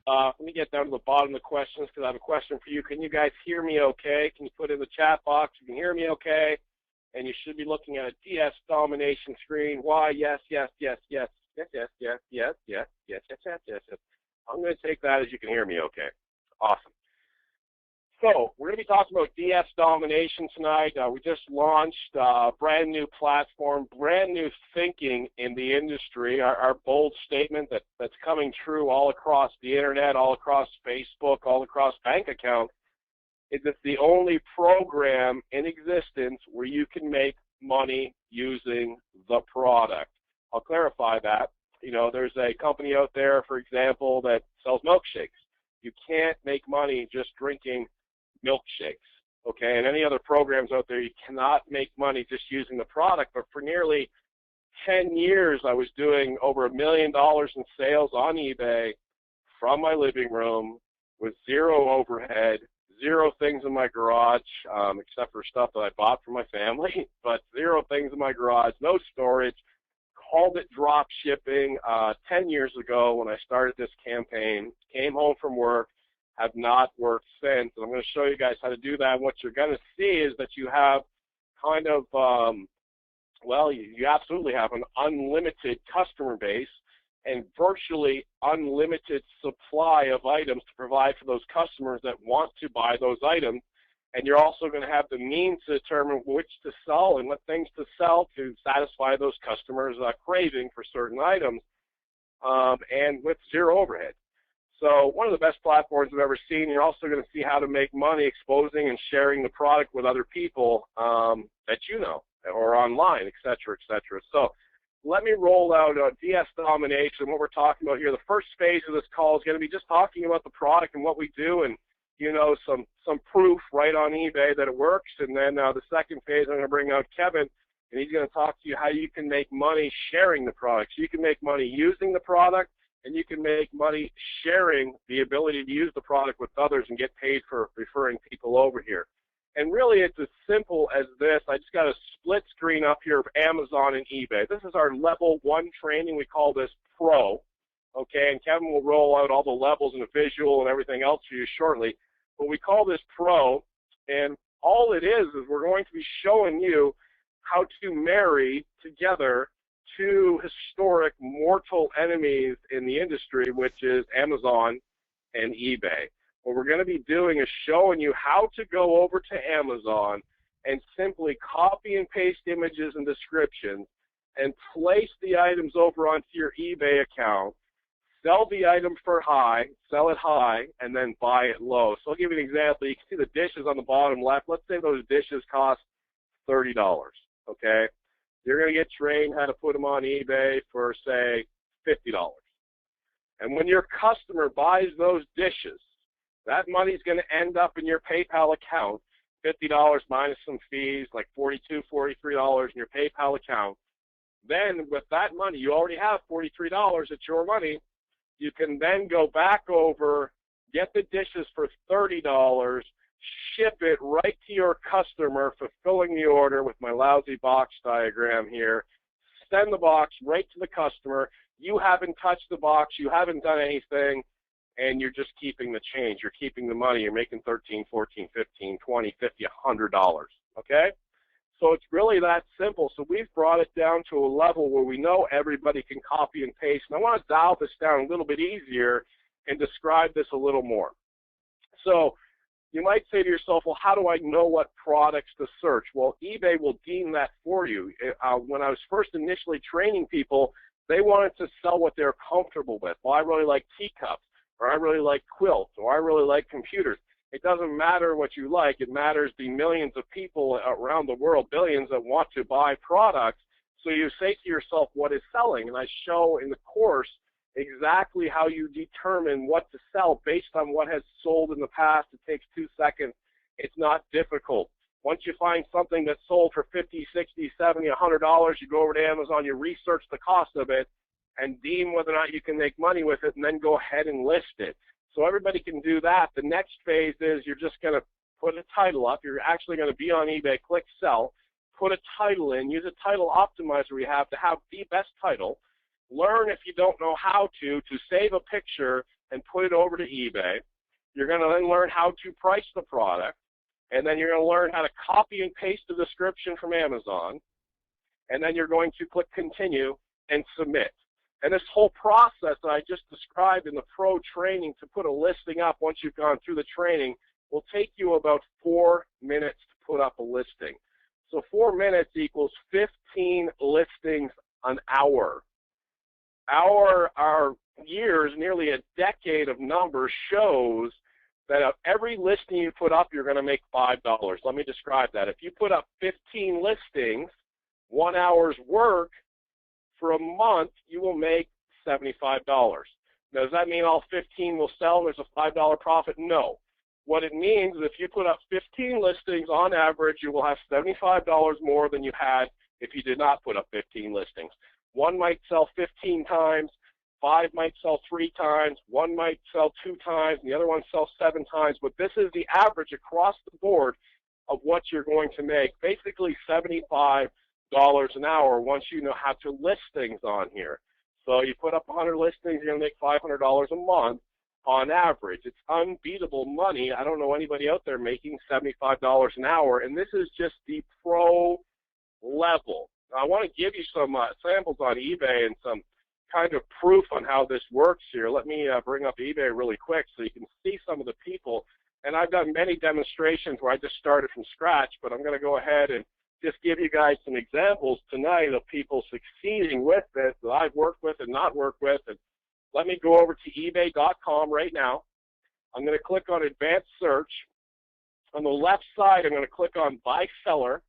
Let me get down to the bottom of the questions because I have a question for you. Can you guys hear me okay? Can you put in the chat box? You can hear me okay? And you should be looking at a DS Domination screen. Why? Yes, yes, yes, yes, yes, yes, yes, yes, yes, yes, yes, yes, yes, yes. I'm going to take that as you can hear me okay. Awesome. So we're going to be talking about DS Domination tonight. We just launched a brand new platform, brand new thinking in the industry. Our bold statement that's coming true all across the internet, all across Facebook, all across bank accounts, is it's the only program in existence where you can make money using the product. I'll clarify that. You know, there's a company out there, for example, that sells milkshakes. You can't make money just drinking milkshakes, okay? And any other programs out there, you cannot make money just using the product. But for nearly 10 years, I was doing over $1 million in sales on eBay from my living room with zero overhead, zero things in my garage, except for stuff that I bought for my family, but zero things in my garage, no storage. Called it drop shipping 10 years ago when I started this campaign. Came home from work, have not worked since. And I'm going to show you guys how to do that. And what you're going to see is that you have kind of, well, you absolutely have an unlimited customer base and virtually unlimited supply of items to provide for those customers that want to buy those items. And you're also going to have the means to determine which to sell and what things to sell to satisfy those customers' craving for certain items, and with zero overhead. So one of the best platforms I've ever seen. You're also going to see how to make money exposing and sharing the product with other people that you know or online, et cetera, et cetera. So let me roll out DS Domination. What we're talking about here, the first phase of this call is going to be just talking about the product and what we do and, you know, some proof right on eBay that it works. And then the second phase, I'm going to bring out Kevin, and he's going to talk to you how you can make money sharing the product. So you can make money using the product, and you can make money sharing the ability to use the product with others and get paid for referring people over here. And really, it's as simple as this. I just got a split screen up here of Amazon and eBay. This is our level 1 training. We call this Pro, okay? And Kevin will roll out all the levels and the visual and everything else for you shortly. But we call this Pro, and all it is we're going to be showing you how to marry together two historic mortal enemies in the industry, which is Amazon and eBay. What we're going to be doing is showing you how to go over to Amazon and simply copy and paste images and descriptions and place the items over onto your eBay account, sell the item for high, sell it high, and then buy it low. So I'll give you an example. You can see the dishes on the bottom left. Let's say those dishes cost $30, okay? You're going to get trained how to put them on eBay for, say, $50. And when your customer buys those dishes, that money's going to end up in your PayPal account, $50 minus some fees, like $42, $43 in your PayPal account. Then with that money, you already have $43. It's your money. You can then go back over, get the dishes for $30, ship it right to your customer, fulfilling the order with my lousy box diagram here, send the box right to the customer. You haven't touched the box, you haven't done anything, and you're just keeping the change. You're keeping the money. You're making $13, $14, $15, $20, $50, $100, okay? So it's really that simple. So we've brought it down to a level where we know everybody can copy and paste. And I want to dial this down a little bit easier and describe this a little more. So you might say to yourself, well, how do I know what products to search? Well, eBay will deem that for you. When I was first initially training people, they wanted to sell what they're comfortable with. Well, I really like teacups, or I really like quilts, or I really like computers. It doesn't matter what you like. It matters the millions of people around the world, billions, that want to buy products. So you say to yourself, what is selling? And I show in the course exactly how you determine what to sell based on what has sold in the past. It takes 2 seconds. It's not difficult. Once you find something that's sold for $50, $60, $70, $100, you go over to Amazon, you research the cost of it, and deem whether or not you can make money with it, and then go ahead and list it. So everybody can do that. The next phase is you're just going to put a title up. You're actually going to be on eBay, click sell, put a title in, use a title optimizer we have to have the best title. Learn, if you don't know how to save a picture and put it over to eBay. You're going to then learn how to price the product, and then you're going to learn how to copy and paste the description from Amazon, and then you're going to click continue and submit. And this whole process that I just described in the pro training to put a listing up once you've gone through the training will take you about 4 minutes to put up a listing. So 4 minutes equals 15 listings an hour. Our years, nearly a decade of numbers shows that of every listing you put up, you're going to make $5. Let me describe that. If you put up 15 listings, 1 hour's work, for a month, you will make $75. Now, does that mean all 15 will sell and there's a $5 profit? No. What it means is if you put up 15 listings, on average, you will have $75 more than you had if you did not put up 15 listings. One might sell 15 times, 5 might sell 3 times, 1 might sell 2 times, and the other one sells 7 times. But this is the average across the board of what you're going to make, basically $75 an hour once you know how to list things on here. So you put up 100 listings, you're going to make $500 a month on average. It's unbeatable money. I don't know anybody out there making $75 an hour, and this is just the pro level. Now, I want to give you some samples on eBay and some kind of proof on how this works here. Let me bring up eBay really quick so you can see some of the people. And I've done many demonstrations where I just started from scratch, but I'm going to go ahead and just give you guys some examples tonight of people succeeding with this that I've worked with and not worked with. And let me go over to ebay.com right now. I'm going to click on advanced search. On the left side, I'm going to click on buy seller,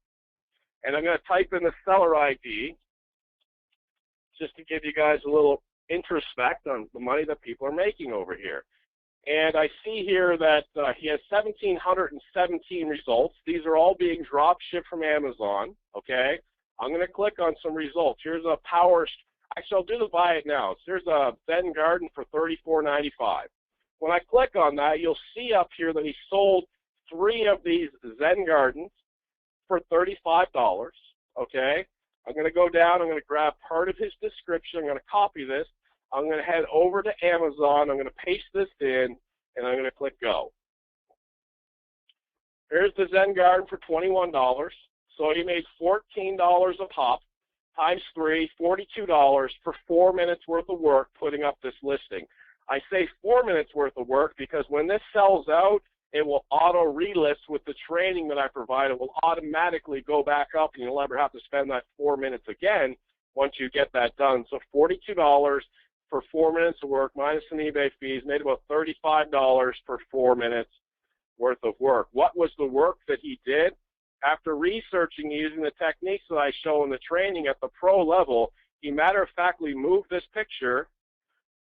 and I'm going to type in the seller ID just to give you guys a little introspect on the money that people are making over here. And I see here that he has 1,717 results. These are all being drop shipped from Amazon, okay? I'm going to click on some results. Here's a actually I'll do the buy it now. So here's a Zen Garden for $34.95. When I click on that, you'll see up here that he sold 3 of these Zen Gardens for $35, okay? I'm going to go down, I'm going to grab part of his description, I'm going to copy this, I'm going to head over to Amazon, I'm going to paste this in, and I'm going to click go. Here's the Zen Garden for $21, so he made $14 a pop, times 3, $42 for 4 minutes worth of work putting up this listing. I say 4 minutes worth of work because when this sells out, it will auto relist with the training that I provide. It will automatically go back up, and you'll never have to spend that 4 minutes again once you get that done. So $42 for 4 minutes of work minus some eBay fees made about $35 for 4 minutes worth of work. What was the work that he did? After researching using the techniques that I show in the training at the pro level, he matter-of-factly moved this picture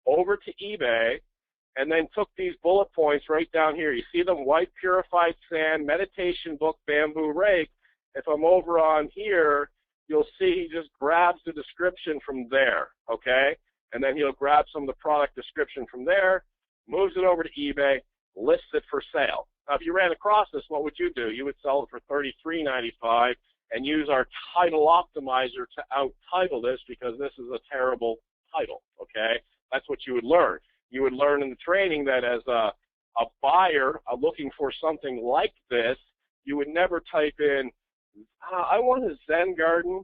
over to eBay and then took these bullet points right down here. You see them, white purified sand, meditation book, bamboo rake. If I'm over on here, you'll see he just grabs the description from there, okay? And then he'll grab some of the product description from there, moves it over to eBay, lists it for sale. Now, if you ran across this, what would you do? You would sell it for $33.95 and use our title optimizer to out-title this because this is a terrible title, okay? That's what you would learn. You would learn in the training that as a buyer looking for something like this, you would never type in, I want a Zen Garden,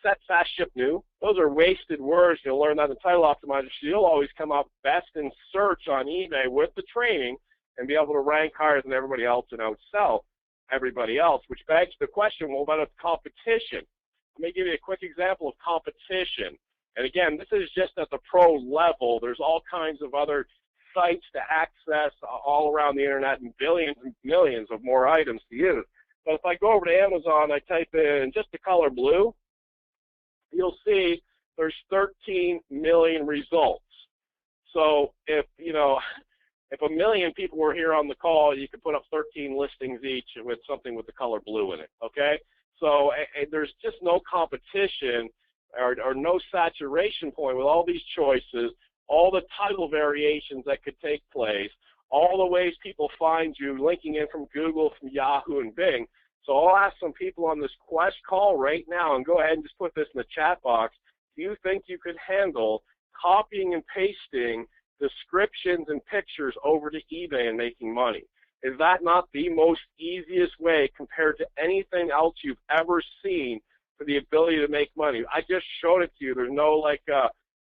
set, fast, ship, new. Those are wasted words. You'll learn that in the title optimizer. So you'll always come up best in search on eBay with the training and be able to rank higher than everybody else and outsell everybody else, which begs the question, well, what about competition? Let me give you a quick example of competition. And again, this is just at the pro level. There's all kinds of other sites to access all around the internet and billions and millions of more items to use. But if I go over to Amazon, I type in just the color blue, you'll see there's 13 million results. So if, if 1 million people were here on the call, you could put up 13 listings each with something with the color blue in it, okay? So there's just no competition or no saturation point with all these choices, all the title variations that could take place, all the ways people find you, linking in from Google, from Yahoo, and Bing. So I'll ask some people on this Quest call right now, and go ahead and just put this in the chat box. Do you think you could handle copying and pasting descriptions and pictures over to eBay and making money. Is that not the most easiest way compared to anything else you've ever seen for the ability to make money? I just showed it to you. There's no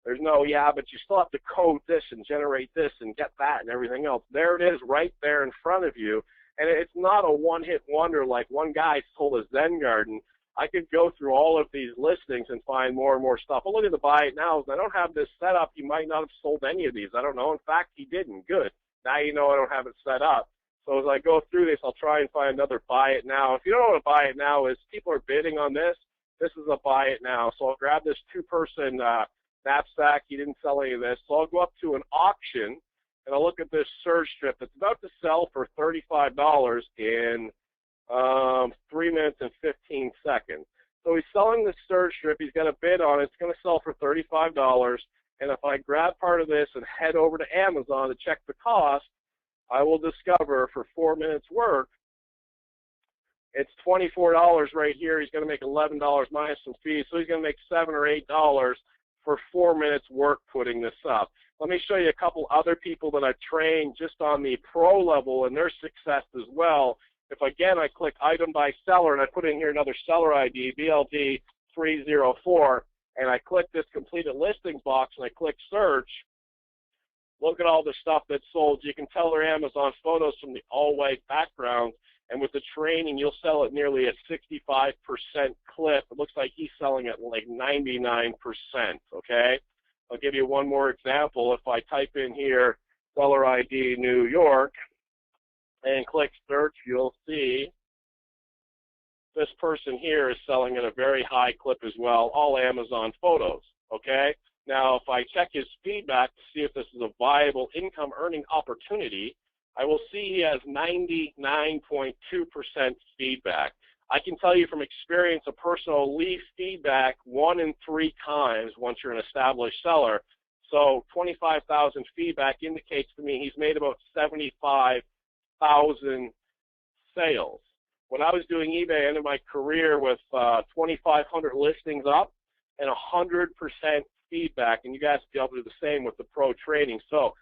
there's no, yeah, but you still have to code this and generate this and get that and everything else. There it is right there in front of you. And it's not a one-hit wonder like one guy told a Zen garden. I could go through all of these listings and find more and more stuff. But look at the buy it now. If I don't have this set up, you might not have sold any of these. I don't know. In fact, he didn't. Good. Now you know I don't have it set up. So as I go through this, I'll try and find another buy it now. If you don't know what a buy it now is, people are bidding on this. This is a buy it now. So I'll grab this two-person knapsack. He didn't sell any of this. So I'll go up to an auction, and I'll look at this surge strip that's about to sell for $35 in 3 minutes and 15 seconds. So he's selling this surge strip. He's got a bid on it. It's going to sell for $35. And if I grab part of this and head over to Amazon to check the cost, I will discover for 4 minutes work, it's $24 right here. He's going to make $11 minus some fees. So he's going to make $7 or $8 for 4 minutes work putting this up. Let me show you a couple other people that I've trained just on the pro level and their success as well. If, again, I click item by seller and I put in here another seller ID, BLD304, and I click this completed listings box and I click search, look at all the stuff that's sold. You can tell they're Amazon photos from the all-white background, and with the training, you'll sell at nearly a 65% clip. It looks like he's selling at like 99%, okay? I'll give you one more example. If I type in here seller ID New York and click search, you'll see this person here is selling at a very high clip as well, all Amazon photos, okay? Now, if I check his feedback to see if this is a viable income earning opportunity, I will see he has 99.2% feedback. I can tell you from experience, a person will leave feedback 1 in 3 times once you're an established seller. So 25,000 feedback indicates to me he's made about 75,000 sales. When I was doing eBay, I ended my career with 2,500 listings up and 100% feedback, and you guys will be able to do the same with the pro training. So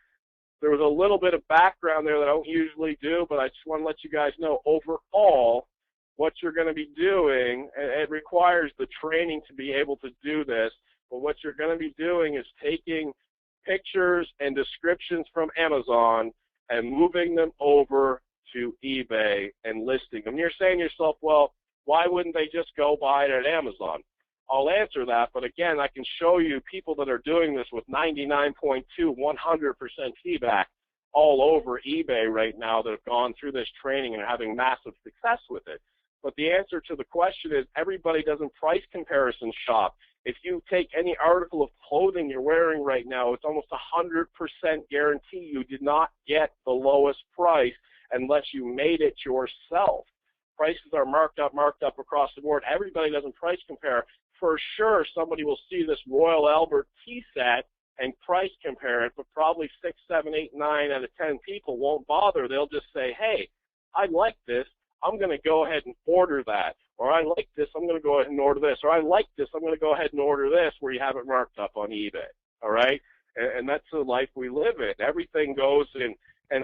there was a little bit of background there that I don't usually do, but I just want to let you guys know overall what you're going to be doing. It requires the training to be able to do this, but what you're going to be doing is taking pictures and descriptions from Amazon and moving them over to eBay and listing them. You're saying to yourself, well, why wouldn't they just go buy it at Amazon? I'll answer that, but again, I can show you people that are doing this with 99.2, 100% feedback all over eBay right now that have gone through this training and are having massive success with it. But the answer to the question is everybody doesn't price comparison shop. If you take any article of clothing you're wearing right now, it's almost 100% guarantee you did not get the lowest price unless you made it yourself. Prices are marked up across the board. Everybody doesn't price compare. For sure, somebody will see this Royal Albert tea set and price compare it, but probably 6, 7, 8, 9 out of 10 people won't bother. They'll just say, hey, I like this. I'm going to go ahead and order that. Or I like this. I'm going to go ahead and order this. Or I like this. I'm going to go ahead and order this, where you have it marked up on eBay. All right? And that's the life we live in. Everything goes in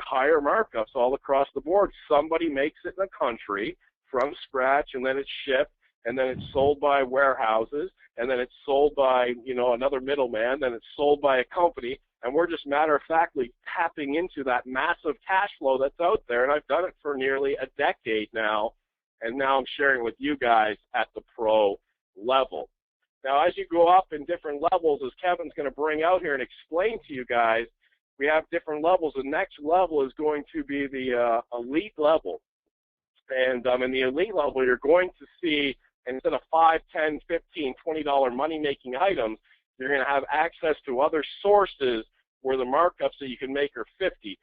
higher markups all across the board. Somebody makes it in the country from scratch, and then it's shipped, and then it's sold by warehouses, and then it's sold by, another middleman, then it's sold by a company, and we're just matter-of-factly tapping into that massive cash flow that's out there, and I've done it for nearly a decade now, and now I'm sharing with you guys at the pro level. Now, as you go up in different levels, as Kevin's going to bring out here and explain to you guys, we have different levels. The next level is going to be the elite level, and in the elite level, you're going to see, instead of $5, $10, $15, $20 money-making items, you're going to have access to other sources where the markups that you can make are $50,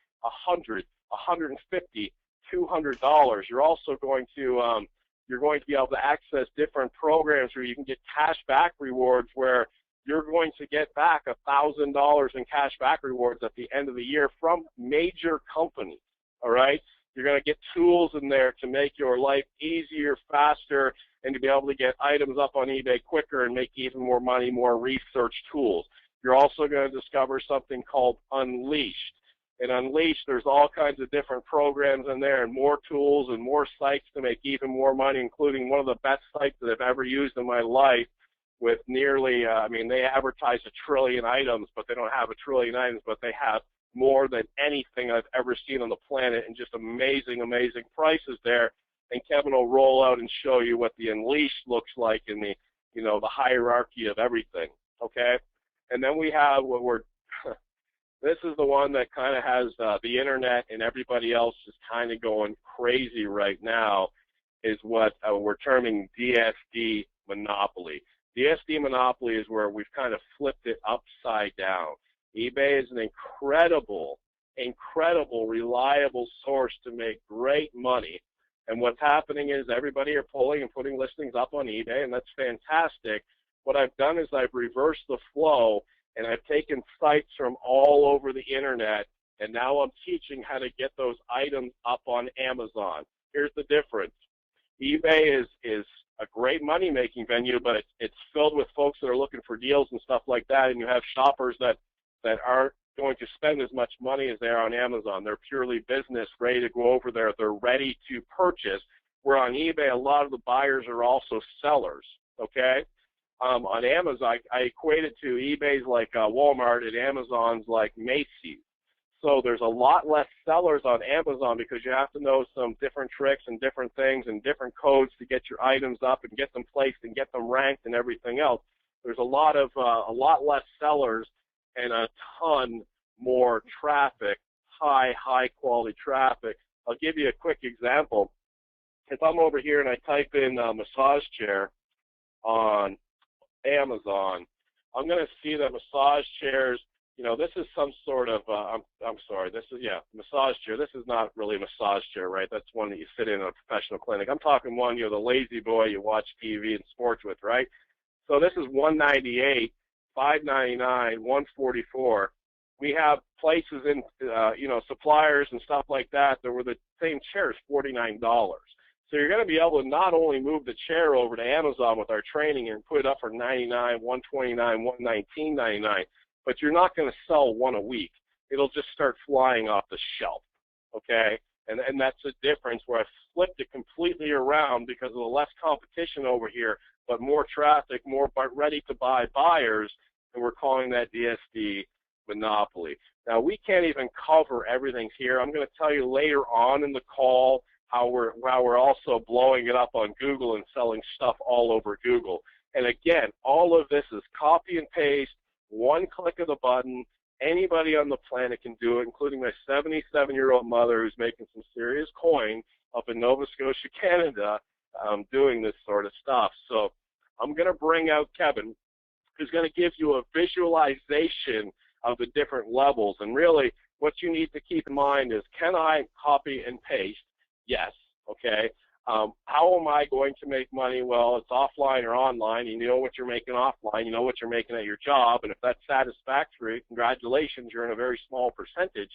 $100, $150, $200. You're also going to be able to access different programs where you can get cash back rewards, where you're going to get back $1,000 in cash back rewards at the end of the year from major companies. All right. You're going to get tools in there to make your life easier, faster, and to be able to get items up on eBay quicker and make even more money, more research tools. You're also going to discover something called Unleashed. In Unleashed, there's all kinds of different programs in there and more tools and more sites to make even more money, including one of the best sites that I've ever used in my life with nearly, I mean, they advertise 1 trillion items, but they don't have 1 trillion items, but they have more than anything I've ever seen on the planet, and just amazing, amazing prices there. And Kevin will roll out and show you what the Unleashed looks like in the, you know, the hierarchy of everything, okay? And then we have what we're, this is the one that kind of has the internet and everybody else is kind of going crazy right now, is what we're terming DSD monopoly. DSD monopoly is where we've kind of flipped it upside down. eBay is an incredible, reliable source to make great money. And what's happening is everybody are pulling and putting listings up on eBay, and that's fantastic. What I've done is I've reversed the flow, and I've taken sites from all over the internet, and now I'm teaching how to get those items up on Amazon. Here's the difference. eBay is a great money-making venue, but it's filled with folks that are looking for deals and stuff like that, and you have shoppers that aren't going to spend as much money as they are on Amazon. They're purely business, ready to go over there. They're ready to purchase. Where on eBay, a lot of the buyers are also sellers, okay? On Amazon, I equate it to eBay's like Walmart and Amazon's like Macy's. So there's a lot less sellers on Amazon because you have to know some different tricks and different things and different codes to get your items up and get them placed and get them ranked and everything else. There's a lot less sellers and a ton more traffic, high quality traffic. I'll give you a quick example. If I'm over here and I type in massage chair on Amazon, I'm going to see that massage chairs, you know, this is some sort of, I'm sorry, this is, yeah, massage chair. This is not really a massage chair, right? That's one that you sit in a professional clinic. I'm talking one, you know, the lazy boy you watch TV and sports with, right? So this is $198, $599, $144. We have places in, you know, suppliers and stuff like that were the same chairs, $49. So you're going to be able to not only move the chair over to Amazon with our training and put it up for $99, $129, $119.99, but you're not going to sell one a week. It'll just start flying off the shelf, okay? And that's the difference where I flipped it completely around because of the less competition over here, but more traffic, more ready-to-buy buyers, and we're calling that DSD monopoly. Now, we can't even cover everything here. I'm going to tell you later on in the call how we're also blowing it up on Google and selling stuff all over Google. And again, all of this is copy and paste, one click of the button. Anybody on the planet can do it, including my 77-year-old mother who's making some serious coin up in Nova Scotia, Canada, doing this sort of stuff. So I'm going to bring out Kevin, who's going to give you a visualization of the different levels. And really, what you need to keep in mind is, can I copy and paste? Yes. Okay. How am I going to make money? Well, it's offline or online. You know what you're making offline. You know what you're making at your job. And if that's satisfactory, congratulations, you're in a very small percentage.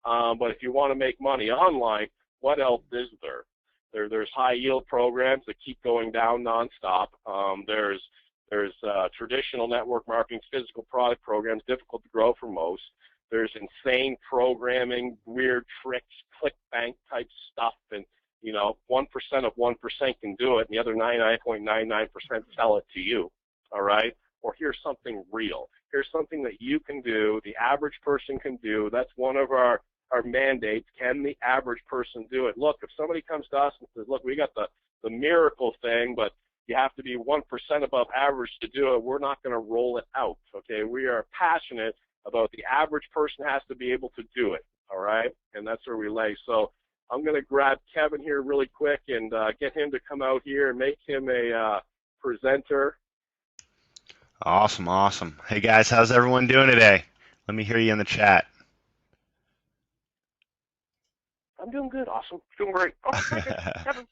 But if you want to make money online, what else is there? There's high yield programs that keep going down nonstop. There's traditional network marketing, physical product programs, difficult to grow for most. There's insane programming, weird tricks, ClickBank type stuff, and you know, 1% of 1% can do it, and the other 99.99% sell it to you, all right? Or here's something real. Here's something that you can do, the average person can do. That's one of our mandates. Can the average person do it? Look, if somebody comes to us and says, look, we got the miracle thing, but you have to be 1% above average to do it, we're not going to roll it out, okay? We are passionate about the average person has to be able to do it, all right? And that's where we lay. So I'm going to grab Kevin here really quick and get him to come out here and make him a presenter. Awesome, awesome. Hey guys, how's everyone doing today? Let me hear you in the chat. I'm doing good. Awesome. Doing great. Oh, Kevin.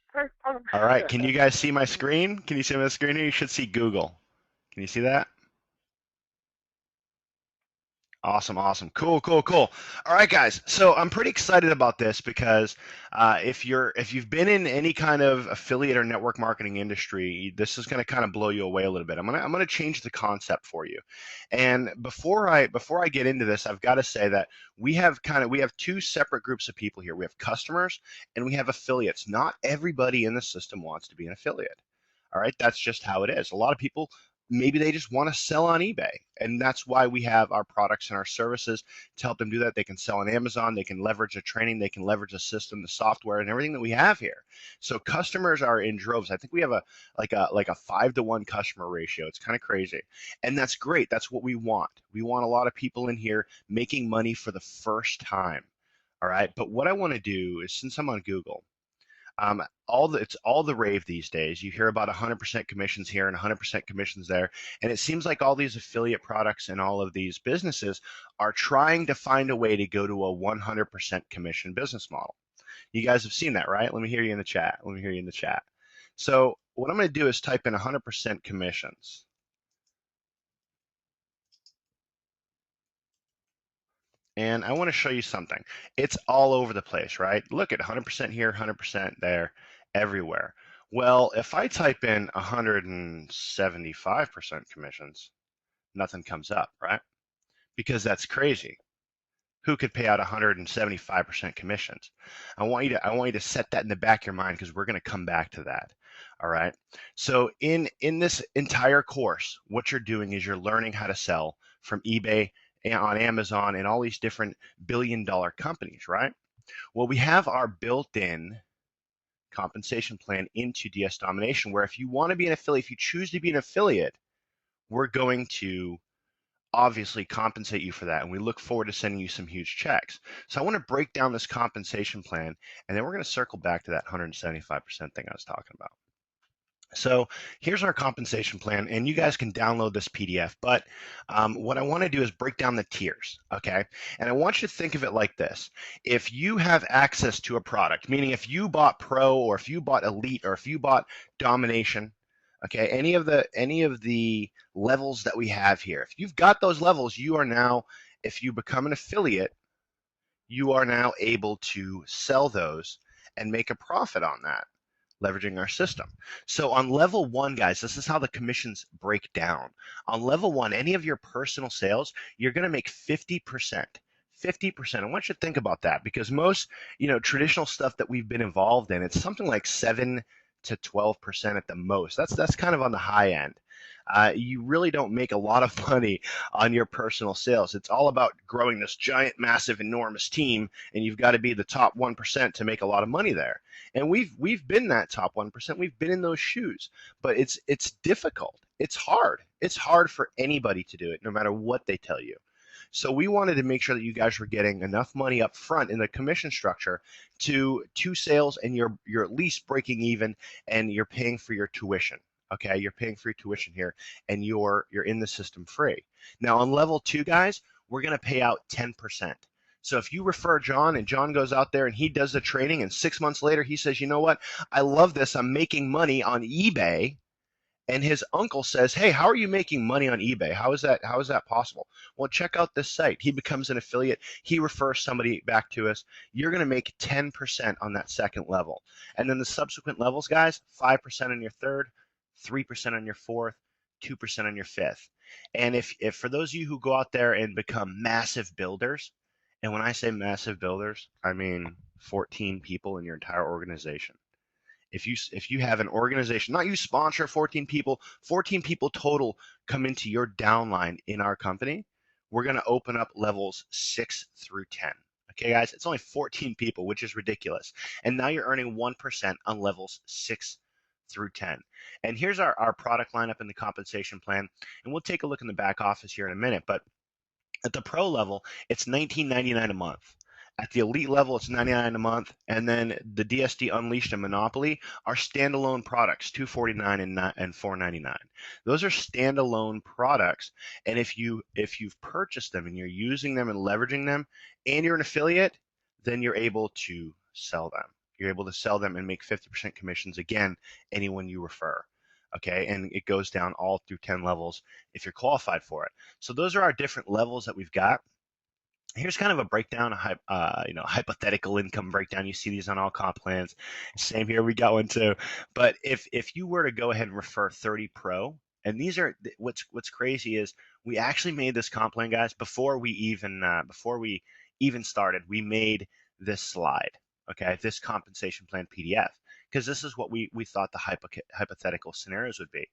All right, can you guys see my screen? Can you see my screen here? You should see Google. Can you see that? Awesome, awesome. Cool, cool, cool. All right, guys. So I'm pretty excited about this because if you've been in any kind of affiliate or network marketing industry, this is going to kind of blow you away a little bit. I'm gonna change the concept for you. And before I get into this, I've got to say that we have two separate groups of people here. We have customers and we have affiliates. Not everybody in the system wants to be an affiliate. All right, that's just how it is. A lot of people, maybe they just want to sell on eBay. And that's why we have our products and our services to help them do that. They can sell on Amazon, they can leverage the training, they can leverage the system, the software, and everything that we have here. So customers are in droves. I think we have a 5-to-1 customer ratio. It's kind of crazy. And that's great. That's what we want. We want a lot of people in here making money for the first time. All right. But what I want to do is, since I'm on Google, it's all the rave these days. You hear about 100% commissions here and 100% commissions there, and it seems like all these affiliate products and all of these businesses are trying to find a way to go to a 100% commission business model. You guys have seen that, right? Let me hear you in the chat. Let me hear you in the chat. So what I'm going to do is type in 100% commissions. And I want to show you something. It's all over the place, right? Look at 100% here, 100% there, everywhere. Well, if I type in 175% commissions, nothing comes up, right? Because that's crazy. Who could pay out 175% commissions? I want you to set that in the back of your mind, because we're going to come back to that. All right. So in this entire course, what you're doing is you're learning how to sell from eBay and on Amazon and all these different billion-dollar companies, right? Well, we have our built-in compensation plan into DS Domination, where if you want to be an affiliate, if you choose to be an affiliate, we're going to obviously compensate you for that, and we look forward to sending you some huge checks. So I want to break down this compensation plan, and then we're going to circle back to that 175% thing I was talking about. So here's our compensation plan, and you guys can download this PDF, but what I want to do is break down the tiers, okay? And I want you to think of it like this. If you have access to a product, meaning if you bought Pro, or if you bought Elite, or if you bought Domination, okay, any of the levels that we have here, if you've got those levels, you are now, if you become an affiliate, you are now able to sell those and make a profit on that, leveraging our system. So on level 1, guys, this is how the commissions break down. On level 1, any of your personal sales, you're going to make 50%. 50%. I want you to think about that, because most, traditional stuff that we've been involved in, it's something like 7 to 12% at the most. That's kind of on the high end. You really don't make a lot of money on your personal sales. It's all about growing this giant, massive, enormous team, and you've got to be the top 1% to make a lot of money there. And we've been that top 1%. We've been in those shoes, but it's difficult. It's hard. It's hard for anybody to do it, no matter what they tell you. So we wanted to make sure that you guys were getting enough money up front in the commission structure to sales, and you're at least breaking even, and you're paying for your tuition. Okay, you're paying for your tuition here, and you're in the system free. Now on level 2, guys, we're going to pay out 10%. So if you refer John, and John goes out there and he does the training, and 6 months later he says, you know what, I love this, I'm making money on eBay, and his uncle says, hey, how are you making money on eBay? How is that possible? Well, check out this site. He becomes an affiliate. He refers somebody back to us. You're going to make 10% on that second level. And then the subsequent levels, guys, 5% on your third, 3% on your fourth, 2% on your fifth. And if for those of you who go out there and become massive builders, and when I say massive builders, I mean 14 people in your entire organization. If you have an organization, not you sponsor 14 people total come into your downline in our company, we're going to open up levels 6 through 10. Okay, guys, it's only 14 people, which is ridiculous. And now you're earning 1% on levels 6 through 10. And here's our product lineup in the compensation plan. And we'll take a look in the back office here in a minute. But at the pro level, it's $19.99 a month. At the elite level, it's $99 a month, and then the DSD Unleashed and Monopoly are standalone products, $249 and $499. Those are standalone products, and if you've purchased them and you're using them and leveraging them, and you're an affiliate, then you're able to sell them. You're able to sell them and make 50% commissions, again, anyone you refer. Okay, and it goes down all through 10 levels if you're qualified for it. So those are our different levels that we've got. Here's kind of a breakdown, hypothetical income breakdown. You see these on all comp plans. Same here, we got one too. But if you were to go ahead and refer 30 pro, and these are what's crazy is we actually made this comp plan, guys, before we even started. We made this slide, okay, this compensation plan PDF, because this is what we thought the hypothetical scenarios would be.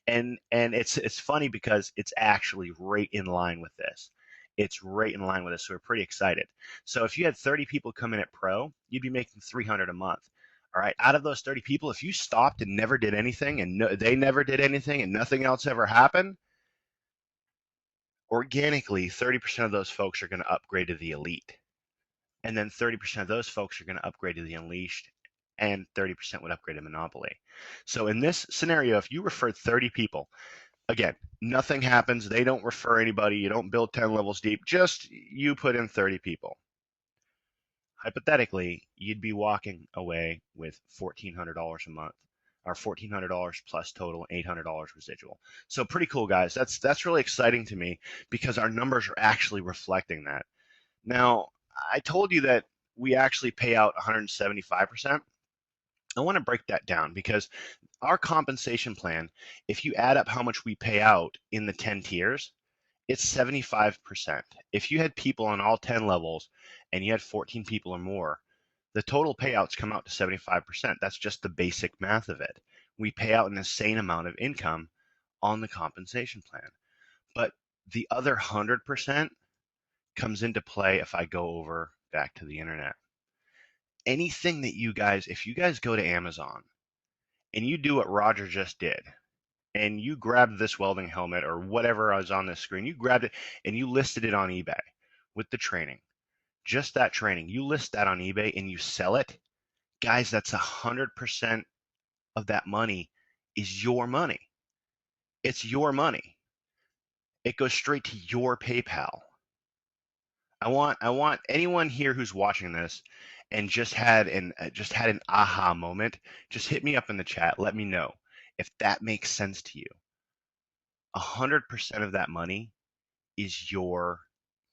And it's funny because it's actually right in line with this. It's right in line with this, so we're pretty excited. So if you had 30 people come in at pro, you'd be making 300 a month. All right, out of those 30 people, if you stopped and never did anything, and they never did anything, and nothing else ever happened, organically, 30% of those folks are going to upgrade to the elite, and then 30% of those folks are going to upgrade to the unleashed, and 30% would upgrade to monopoly. So in this scenario, if you referred 30 people, again, nothing happens. They don't refer anybody. You don't build 10 levels deep. Just you put in 30 people. Hypothetically, you'd be walking away with $1,400 a month, or $1,400 plus total, $800 residual. So pretty cool, guys. That's really exciting to me because our numbers are actually reflecting that. Now, I told you that we actually pay out 175%. I want to break that down because our compensation plan, if you add up how much we pay out in the 10 tiers, it's 75%. If you had people on all 10 levels and you had 14 people or more, the total payouts come out to 75%. That's just the basic math of it. We pay out an insane amount of income on the compensation plan. But the other 100% comes into play if I go over back to the internet. Anything that if you guys go to Amazon and you do what Roger just did, and you grabbed this welding helmet or whatever is on this screen, you grabbed it and you listed it on eBay with the training, just that training, you list that on eBay and you sell it, guys, that's 100% of that money is your money. It's your money. It goes straight to your PayPal. I want anyone here who's watching this and just had an aha moment, just hit me up in the chat. Let me know if that makes sense to you. 100% of that money is your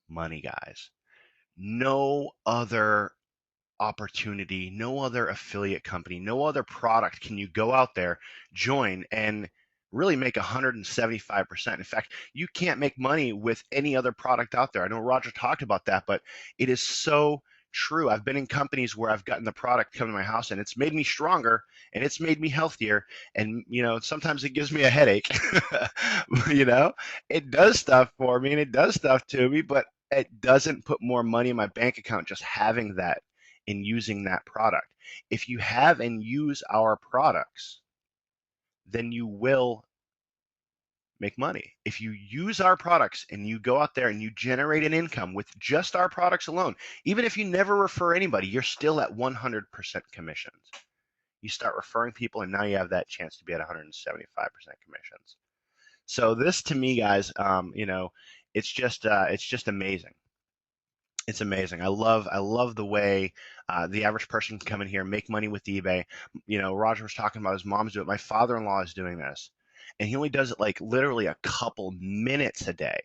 money, guys. No other opportunity, no other affiliate company, no other product can you go out there, join, and really make 175%. In fact, you can't make money with any other product out there. I know Roger talked about that, but it is so true. I've been in companies where I've gotten the product come to my house and it's made me stronger and it's made me healthier. And, sometimes it gives me a headache. you know, it does stuff for me and it does stuff to me, but it doesn't put more money in my bank account just having that and using that product. If you have and use our products, then you will make money. If you use our products and you go out there and you generate an income with just our products alone, even if you never refer anybody, you're still at 100% commissions. You start referring people and now you have that chance to be at 175% commissions. So this to me, guys, it's just amazing. It's amazing. I love the way the average person can come in here, make money with eBay. Roger was talking about his mom's doing it. My father-in-law is doing this, and he only does it like literally a couple minutes a day,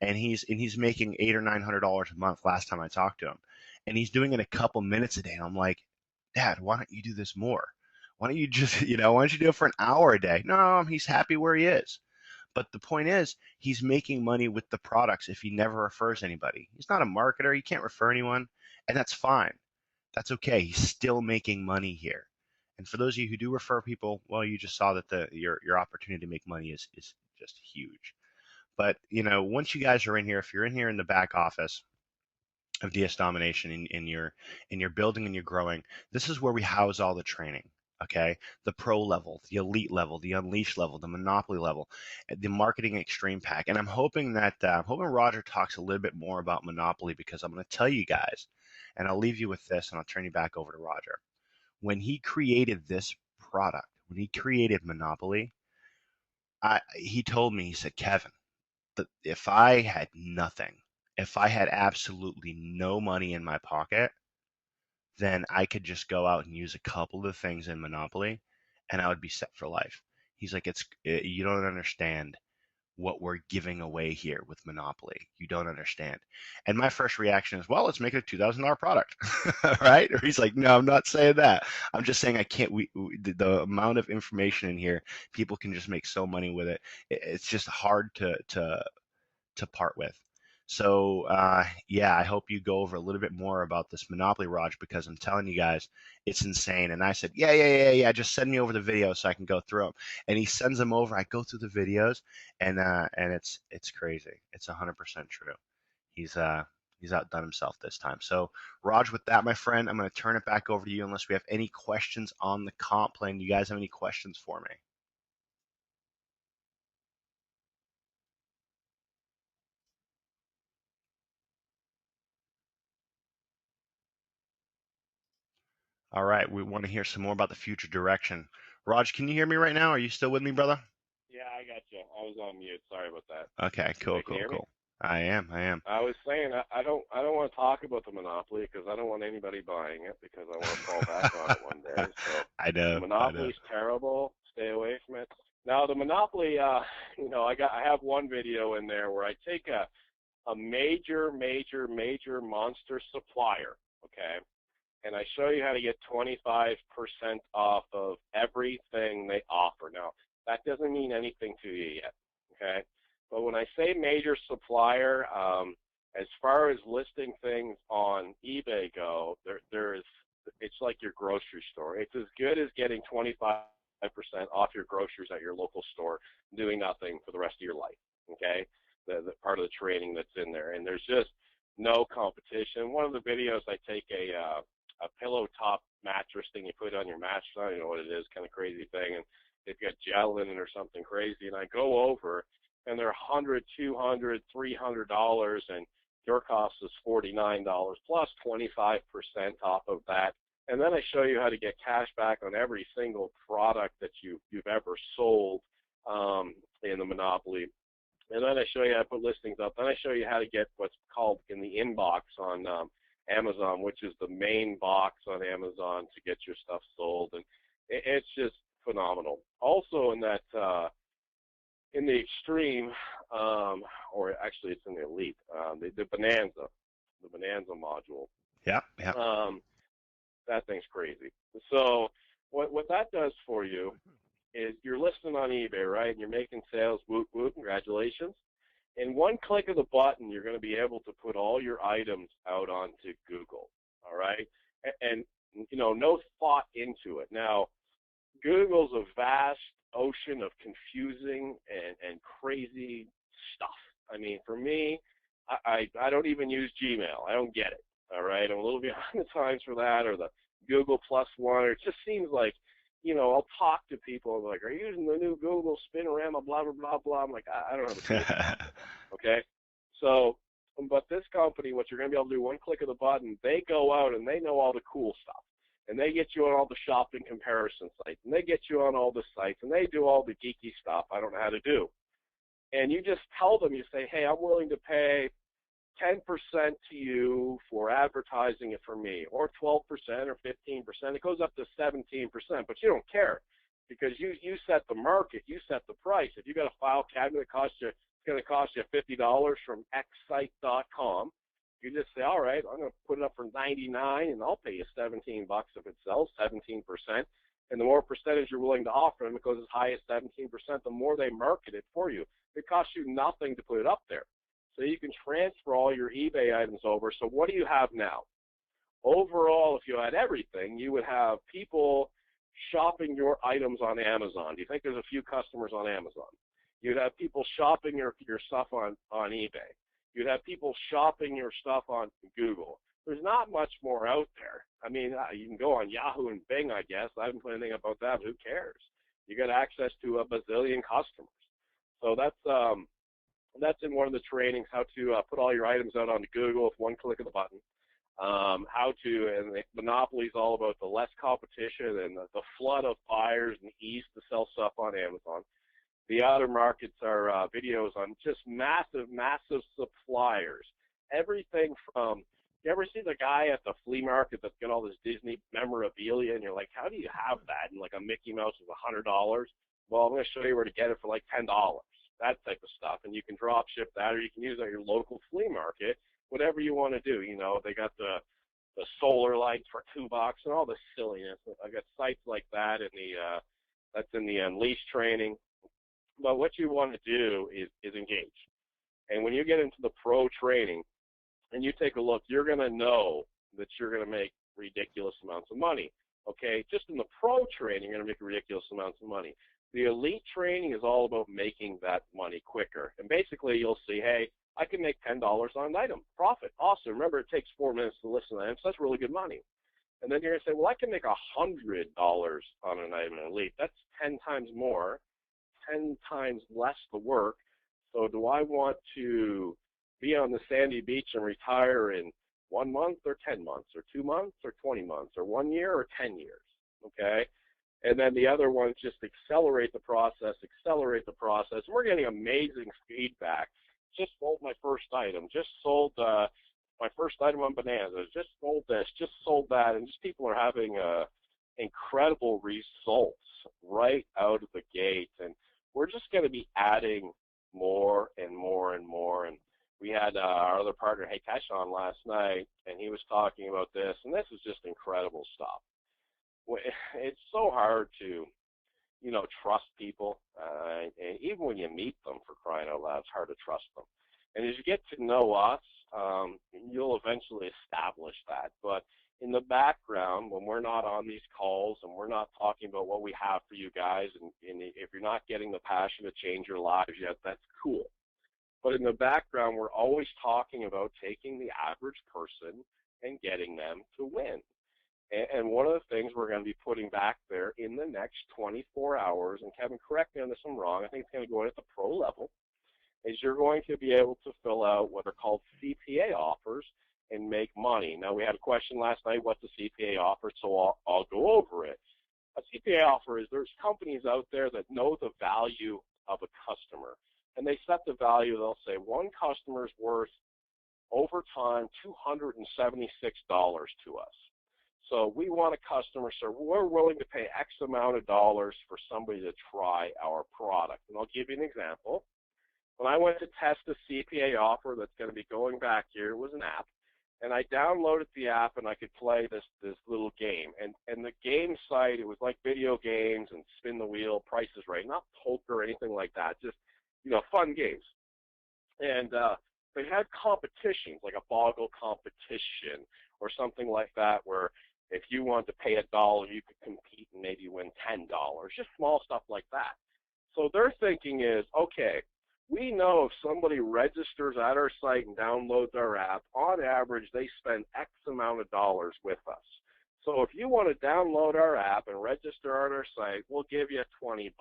and he's making $800 or $900 a month. Last time I talked to him, and he's doing it a couple minutes a day. And I'm like, Dad, why don't you do this more? Why don't you just why don't you do it for an hour a day? No, he's happy where he is. But the point is, he's making money with the products if he never refers anybody. He's not a marketer. He can't refer anyone, and that's fine. That's okay. He's still making money here. And for those of you who do refer people, well, you just saw that your opportunity to make money is just huge. But once you guys are in here, if you're in here in the back office of DS Domination and you're building and you're growing, this is where we house all the training. Okay, the pro level, the elite level, the unleashed level, the monopoly level, the marketing extreme pack, and I'm hoping Roger talks a little bit more about monopoly because I'm going to tell you guys, and I'll leave you with this, and I'll turn you back over to Roger. When he created this product, when he created monopoly, he told me, he said, Kevin, that if I had nothing, if I had absolutely no money in my pocket, then I could just go out and use a couple of things in Monopoly and I would be set for life. He's like, you don't understand. what we're giving away here with Monopoly. You don't understand. And my first reaction is, well, let's make it a $2,000 product, right? Or he's like, no, I'm not saying that. I'm just saying I can't. The amount of information in here, people can just make so money with it. It's just hard to part with. So yeah, I hope you go over a little bit more about this Monopoly, Raj, because I'm telling you guys, it's insane. And I said, yeah, just send me over the video so I can go through them. And he sends them over. I go through the videos, and it's crazy. It's 100% true. He's outdone himself this time. So Raj, with that, my friend, I'm going to turn it back over to you unless we have any questions on the comp plan. You guys have any questions for me? All right, we want to hear some more about the future direction. Raj, can you hear me right now? Are you still with me, brother? Yeah, I got you. I was on mute. Sorry about that. Okay, You can hear me? cool. I am. I was saying I don't want to talk about the monopoly because I don't want anybody buying it because I want to fall back on it one day. So I know. the monopoly's terrible. Stay away from it. Now the monopoly, I have one video in there where I take a major monster supplier, okay, and I show you how to get 25% off of everything they offer. Now that doesn't mean anything to you yet, okay? But when I say major supplier, as far as listing things on eBay go, it's like your grocery store. It's as good as getting 25% off your groceries at your local store, doing nothing for the rest of your life. Okay, the part of the training that's in there, and there's just no competition. One of the videos, I take a pillow top mattress thing you put on your mattress. I don't know what it is, kind of crazy thing, and it's got gel in it or something crazy, and I go over and they're $100, $200, $300, and your cost is $49 plus 25% off of that. And then I show you how to get cash back on every single product that you've ever sold in the Monopoly. And then I show you how to put listings up. Then I show you how to get what's called in the inbox on Amazon, which is the main box on Amazon to get your stuff sold. And it's just phenomenal. Also in that in the extreme, or actually it's in the elite, the Bonanza module. Yeah. That thing's crazy. So what that does for you is you're listing on eBay, right? And you're making sales, whoop, whoop, congratulations. In one click of the button, you're going to be able to put all your items out onto Google, all right? And no thought into it. Now, Google's a vast ocean of confusing and crazy stuff. I mean, for me, I don't even use Gmail. I don't get it, all right? I'm a little behind the times for that, or the Google Plus One. It just seems like, I'll talk to people like, are you using the new Google Spinorama, blah, blah, blah, blah. I'm like, I don't have a clue. Okay? So, but this company, what you're going to be able to do, one click of the button, they go out and they know all the cool stuff. And they get you on all the shopping comparison sites. And they get you on all the sites. And they do all the geeky stuff I don't know how to do. And you just tell them, you say, hey, I'm willing to pay 10% to you for advertising it for me, or 12% or 15%. It goes up to 17%, but you don't care because you set the market, you set the price. If you got a file cabinet it's going to cost you $50 from xsite.com. You just say, all right, I'm going to put it up for $99, and I'll pay you $17 if it sells, 17%. And the more percentage you're willing to offer them, it goes as high as 17%, the more they market it for you. It costs you nothing to put it up there. So you can transfer all your eBay items over. So what do you have now? Overall, if you had everything, you would have people shopping your items on Amazon. Do you think there's a few customers on Amazon? You'd have people shopping your stuff on eBay. You'd have people shopping your stuff on Google. There's not much more out there. I mean, you can go on Yahoo and Bing, I guess. I haven't put anything about that, but who cares? You got access to a bazillion customers. So that's in one of the trainings, how to put all your items out onto Google with one click of the button. And the Monopoly is all about the less competition and the flood of buyers and ease to sell stuff on Amazon. The other markets are videos on just massive suppliers. Everything from, you ever see the guy at the flea market that's got all this Disney memorabilia, and you're like, how do you have that? And like a Mickey Mouse is $100. Well, I'm going to show you where to get it for like $10. that type of stuff. And you can drop ship that, or you can use it at your local flea market, whatever you want to do. You know, they got the solar lights for $2 and all this silliness. I got sites like that in the that's in the Unleash training. But what you want to do is engage. And when you get into the pro training and you take a look, you're going to know that you're going to make ridiculous amounts of money. Okay, just in the pro training, you're going to make ridiculous amounts of money. The elite training is all about making that money quicker. And basically, you'll see, hey, I can make $10 on an item. Profit. Awesome. Remember, it takes 4 minutes to listen to an item, so that's really good money. And then you're going to say, well, I can make $100 on an item in elite. That's 10 times more, 10 times less the work. So do I want to be on the sandy beach and retire in 1 month or 10 months or 2 months or 20 months or 1 year or 10 years? Okay. And then the other one is just accelerate the process. And we're getting amazing feedback. Just sold my first item. Just sold my first item on bananas. Just sold this. Just sold that. And just people are having incredible results right out of the gate. And we're just going to be adding more and more and more. And we had our other partner, Hitesh, on last night, and he was talking about this. And this is just incredible stuff. It's so hard to, you know, trust people. And even when you meet them, for crying out loud, it's hard to trust them. And as you get to know us, you'll eventually establish that. But in the background, when we're not on these calls and we're not talking about what we have for you guys, and if you're not getting the passion to change your lives yet, that's cool. But in the background, we're always talking about taking the average person and getting them to win. And one of the things we're going to be putting back there in the next 24 hours, and Kevin, correct me on this if I'm wrong, I think it's going to go in at the pro level, is you're going to be able to fill out what are called CPA offers and make money. Now, we had a question last night, what's a CPA offer, so I'll go over it. A CPA offer is there's companies out there that know the value of a customer, and they set the value. They'll say one customer is worth, over time, $276 to us. So we want a customer, so we're willing to pay X amount of dollars for somebody to try our product. And I'll give you an example. When I went to test a CPA offer that's going to be going back here, it was an app, and I downloaded the app and I could play this little game. And the game site, it was like video games and spin the wheel, Price is Right, not poker or anything like that, just, you know, fun games. And they had competitions, like a boggle competition or something like that, where if you wanted to pay $1, you could compete and maybe win $10, just small stuff like that. So their thinking is, okay, we know if somebody registers at our site and downloads our app, on average, they spend X amount of dollars with us. So if you want to download our app and register on our site, we'll give you $20,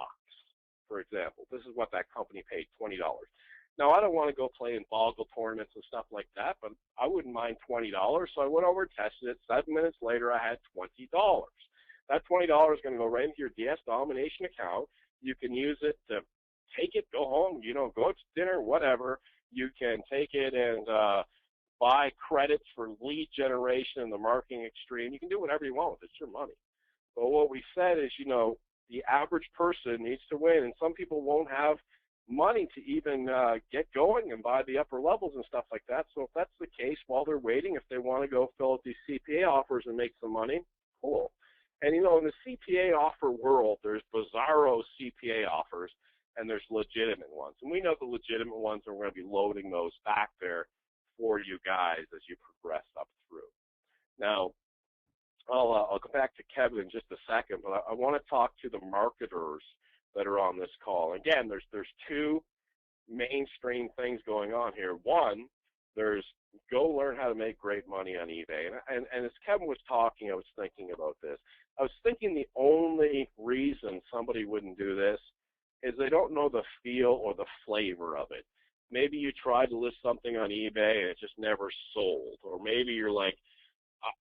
for example. This is what that company paid, $20. Now, I don't want to go play in boggle tournaments and stuff like that, but I wouldn't mind $20. So I went over and tested it. 7 minutes later, I had $20. That $20 is going to go right into your DS Domination account. You can use it to take it, go home, you know, go to dinner, whatever. You can take it and buy credits for lead generation in the marketing extreme. You can do whatever you want with it. It's your money. But what we said is, you know, the average person needs to win, and some people won't have money to even get going and buy the upper levels and stuff like that. So if that's the case, while they're waiting, if they want to go fill out these CPA offers and make some money, cool. And, you know, in the CPA offer world, there's bizarro CPA offers, and there's legitimate ones. And we know the legitimate ones, and we're going to be loading those back there for you guys as you progress up through. Now, I'll go back to Kevin in just a second, but I want to talk to the marketers that are on this call. Again, there's two mainstream things going on here. One, there's go learn how to make great money on eBay. And as Kevin was talking, I was thinking about this. I was thinking the only reason somebody wouldn't do this is they don't know the feel or the flavor of it. Maybe you tried to list something on eBay and it just never sold. Or maybe you're like,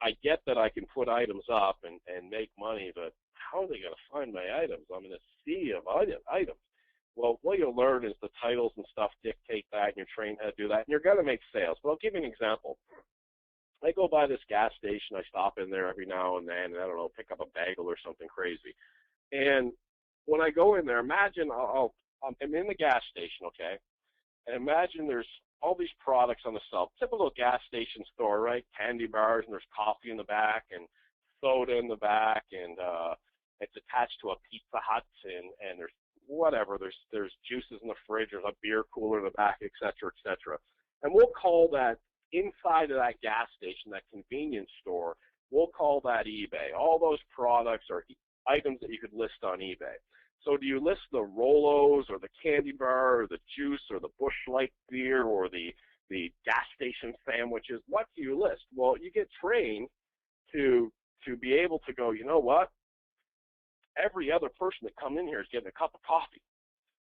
I get that I can put items up and make money, but how are they going to find my items? I'm in a sea of items. Well, what you'll learn is the titles and stuff dictate that, and you're trained how to do that, and you're going to make sales. But I'll give you an example. I go by this gas station. I stop in there every now and then, and I don't know, pick up a bagel or something crazy. And when I go in there, imagine I'll I'm in the gas station, okay, and imagine there's all these products on the shelf. Typical gas station store, right? Candy bars, and there's coffee in the back, and soda in the back, and it's attached to a Pizza Hut, and there's whatever. There's juices in the fridge. There's a beer cooler in the back, et cetera, et cetera. And we'll call that inside of that gas station, that convenience store. We'll call that eBay. All those products are items that you could list on eBay. So do you list the Rolos or the candy bar or the juice or the Busch Light beer or the gas station sandwiches? What do you list? Well, you get trained to be able to go, you know what? Every other person that come in here is getting a cup of coffee.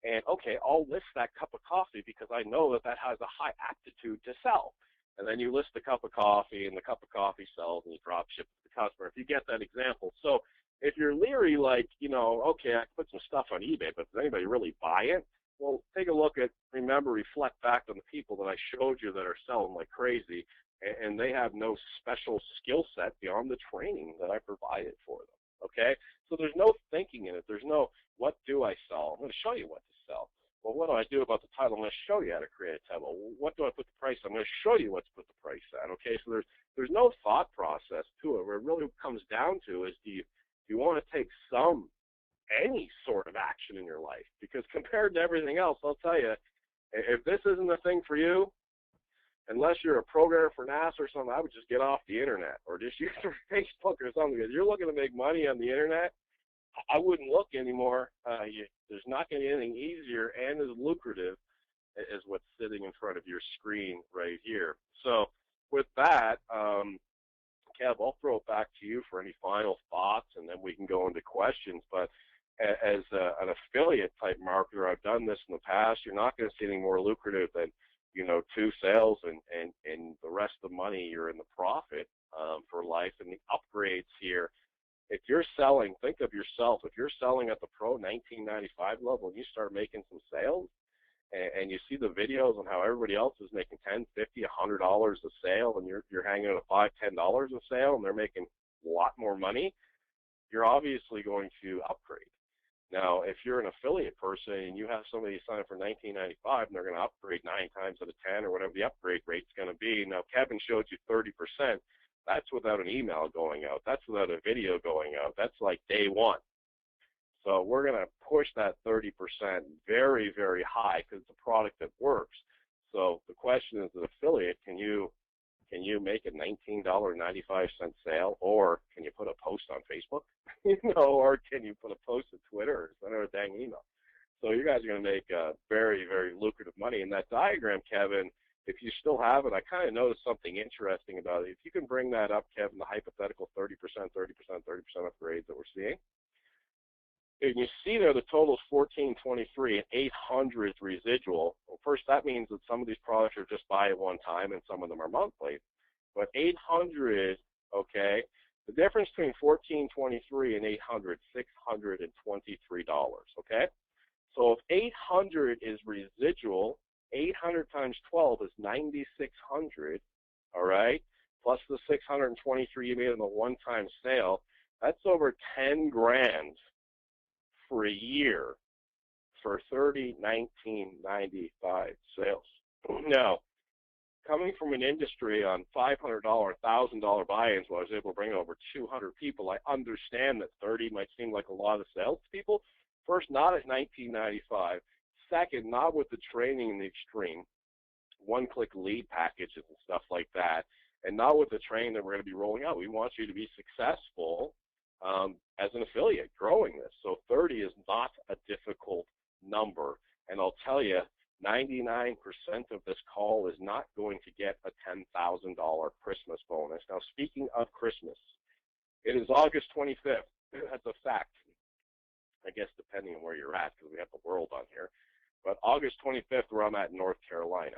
And, okay, I'll list that cup of coffee because I know that has a high aptitude to sell. And then you list the cup of coffee, and the cup of coffee sells, and you drop ship to the customer, if you get that example. So if you're leery, like, you know, okay, I can put some stuff on eBay, but does anybody really buy it? Well, take a look at, reflect back on the people that I showed you that are selling like crazy, and they have no special skill set beyond the training that I provided for them, okay? So there's no thinking in it. There's no, what do I sell? I'm going to show you what to sell. Well, what do I do about the title? I'm going to show you how to create a title. What do I put the price on? I'm going to show you what to put the price at, okay? So there's no thought process to it. What it really comes down to is, do you want to take any sort of action in your life? Because compared to everything else, I'll tell you, if this isn't the thing for you, unless you're a programmer for NASA or something, I would just get off the internet or just use Facebook or something. Because you're looking to make money on the internet, I wouldn't look anymore. There's not going to be anything easier and as lucrative as what's sitting in front of your screen right here. So with that, Kev, I'll throw it back to you for any final thoughts, and then we can go into questions. But as an affiliate type marketer, I've done this in the past. You're not going to see anything more lucrative than, you know, 2 sales and the rest of the money you're in the profit for life. And the upgrades here, if you're selling, think of yourself, if you're selling at the pro 1995 level and you start making some sales, and you see the videos on how everybody else is making $10, $50, $100 a sale, and you're hanging at $5, $10 a sale, and they're making a lot more money, you're obviously going to upgrade. Now, if you're an affiliate person and you have somebody sign up for $19.95 and they're going to upgrade 9 times out of 10 or whatever the upgrade rate's going to be. Now, Kevin showed you 30%. That's without an email going out. That's without a video going out. That's like day one. So we're going to push that 30% very, very high because it's a product that works. So the question is, as an affiliate, can you make a $19.95 sale, or can you put a post on Facebook, or can you put a post on Twitter or send out a dang email? So you guys are going to make very, very lucrative money. And that diagram, Kevin, if you still have it, I kind of noticed something interesting about it. If you can bring that up, Kevin, the hypothetical 30%, 30%, 30% upgrades that we're seeing. And you see there the total is 1423 and 800 residual. Well, first, that means that some of these products are just buy at one time and some of them are monthly. But 800, okay, the difference between 1423 and 800, $623, okay? So if 800 is residual, 800 times 12 is 9,600, all right? Plus the 623 you made on the one-time sale, that's over 10 grand for a year for 1995 sales. Now, coming from an industry on $500, $1,000 buy-ins where I was able to bring over 200 people, I understand that 30 might seem like a lot of sales to people. First, not at $19.95. Second, not with the training in the extreme, one-click lead packages and stuff like that, and not with the training that we're going to be rolling out. We want you to be successful as an affiliate growing this. So 30 is not a difficult number. And I'll tell you, 99% of this call is not going to get a $10,000 Christmas bonus. Now, speaking of Christmas, it is August 25th. That's a fact. I guess depending on where you're at, because we have the world on here. But August 25th, where I'm at in North Carolina.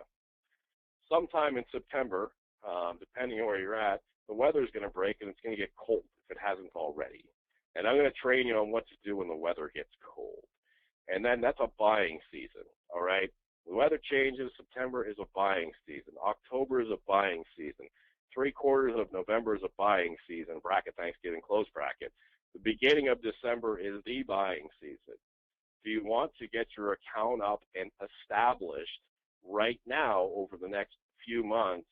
Sometime in September, depending on where you're at, the weather's going to break and it's going to get cold if it hasn't already. And I'm going to train you on what to do when the weather gets cold. And then that's a buying season, all right? The weather changes. September is a buying season. October is a buying season. 3/4 of November is a buying season, bracket Thanksgiving, close bracket. The beginning of December is the buying season. Do you want to get your account up and established right now over the next few months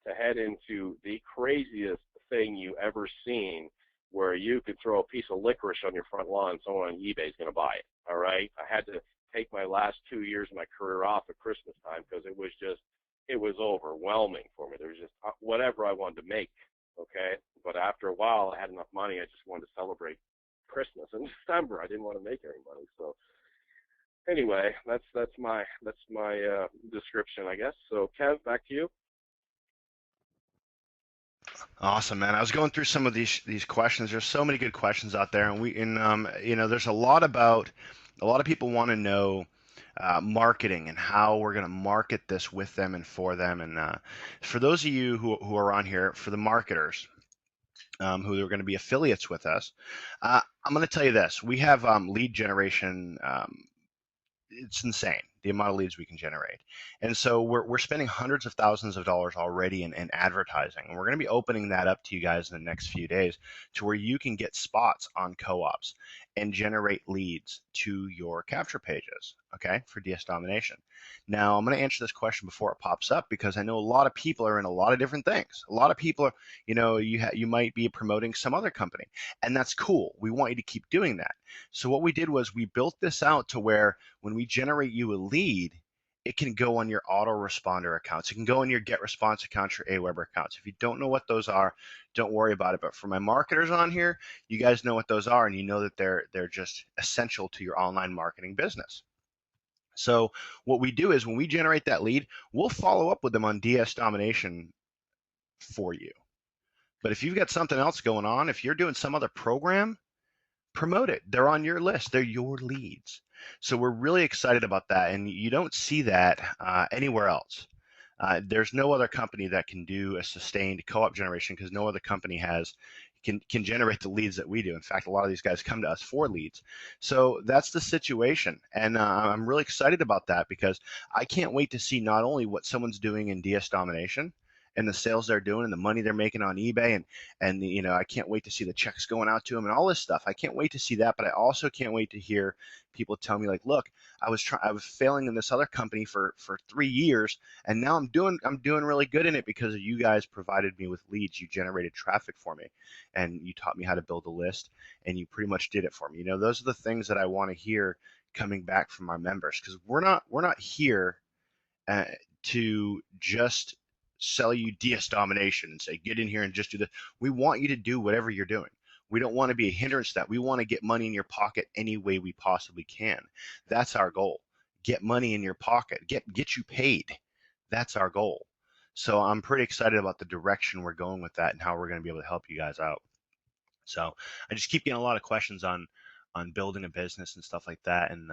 to head into the craziest thing you ever seen, where you could throw a piece of licorice on your front lawn and someone on eBay is going to buy it? All right. I had to take my last 2 years of my career off at Christmas time because it was overwhelming for me. There was just whatever I wanted to make. Okay. But after a while, I had enough money. I just wanted to celebrate Christmas in December. I didn't want to make any money. So anyway, that's my description, I guess. So Kev, back to you. Awesome, man. I was going through some of these questions. There's so many good questions out there, and there's a lot of people want to know marketing and how we're going to market this with them and for them. And for those of you who are on here, for the marketers who are going to be affiliates with us, I'm going to tell you this: we have lead generation. It's insane the amount of leads we can generate. And so we're spending hundreds of thousands of dollars already in advertising. And we're going to be opening that up to you guys in the next few days to where you can get spots on co-ops and generate leads to your capture pages, okay, for DS Domination. Now, I'm going to answer this question before it pops up because I know a lot of people are in a lot of different things. A lot of people are, you might be promoting some other company, and that's cool. We want you to keep doing that. So what we did was we built this out to where when we generate you a lead, it can go on your autoresponder accounts. It can go on your GetResponse accounts, your Aweber accounts. If you don't know what those are, don't worry about it. But for my marketers on here, you guys know what those are, and you know that they're just essential to your online marketing business. So what we do is when we generate that lead, we'll follow up with them on DS Domination for you. But if you've got something else going on, if you're doing some other program, promote it. They're on your list. They're your leads. So we're really excited about that, and you don't see that anywhere else. There's no other company that can do a sustained co-op generation because no other company can generate the leads that we do. In fact, a lot of these guys come to us for leads. So that's the situation, and I'm really excited about that because I can't wait to see not only what someone's doing in DS Domination and the sales they're doing and the money they're making on eBay, and I can't wait to see the checks going out to them and all this stuff. I can't wait to see that, but I also can't wait to hear people tell me like, look, I was failing in this other company for 3 years, and now I'm doing really good in it because you guys provided me with leads. You generated traffic for me, and you taught me how to build a list, and you pretty much did it for me. Those are the things that I want to hear coming back from our members, because we're not here to just sell you DS Domination and say, get in here and just do this. We want you to do whatever you're doing. We don't want to be a hindrance to that. We want to get money in your pocket any way we possibly can. That's our goal. Get money in your pocket. Get you paid. That's our goal. So I'm pretty excited about the direction we're going with that and how we're going to be able to help you guys out. So I just keep getting a lot of questions on building a business and stuff like that. And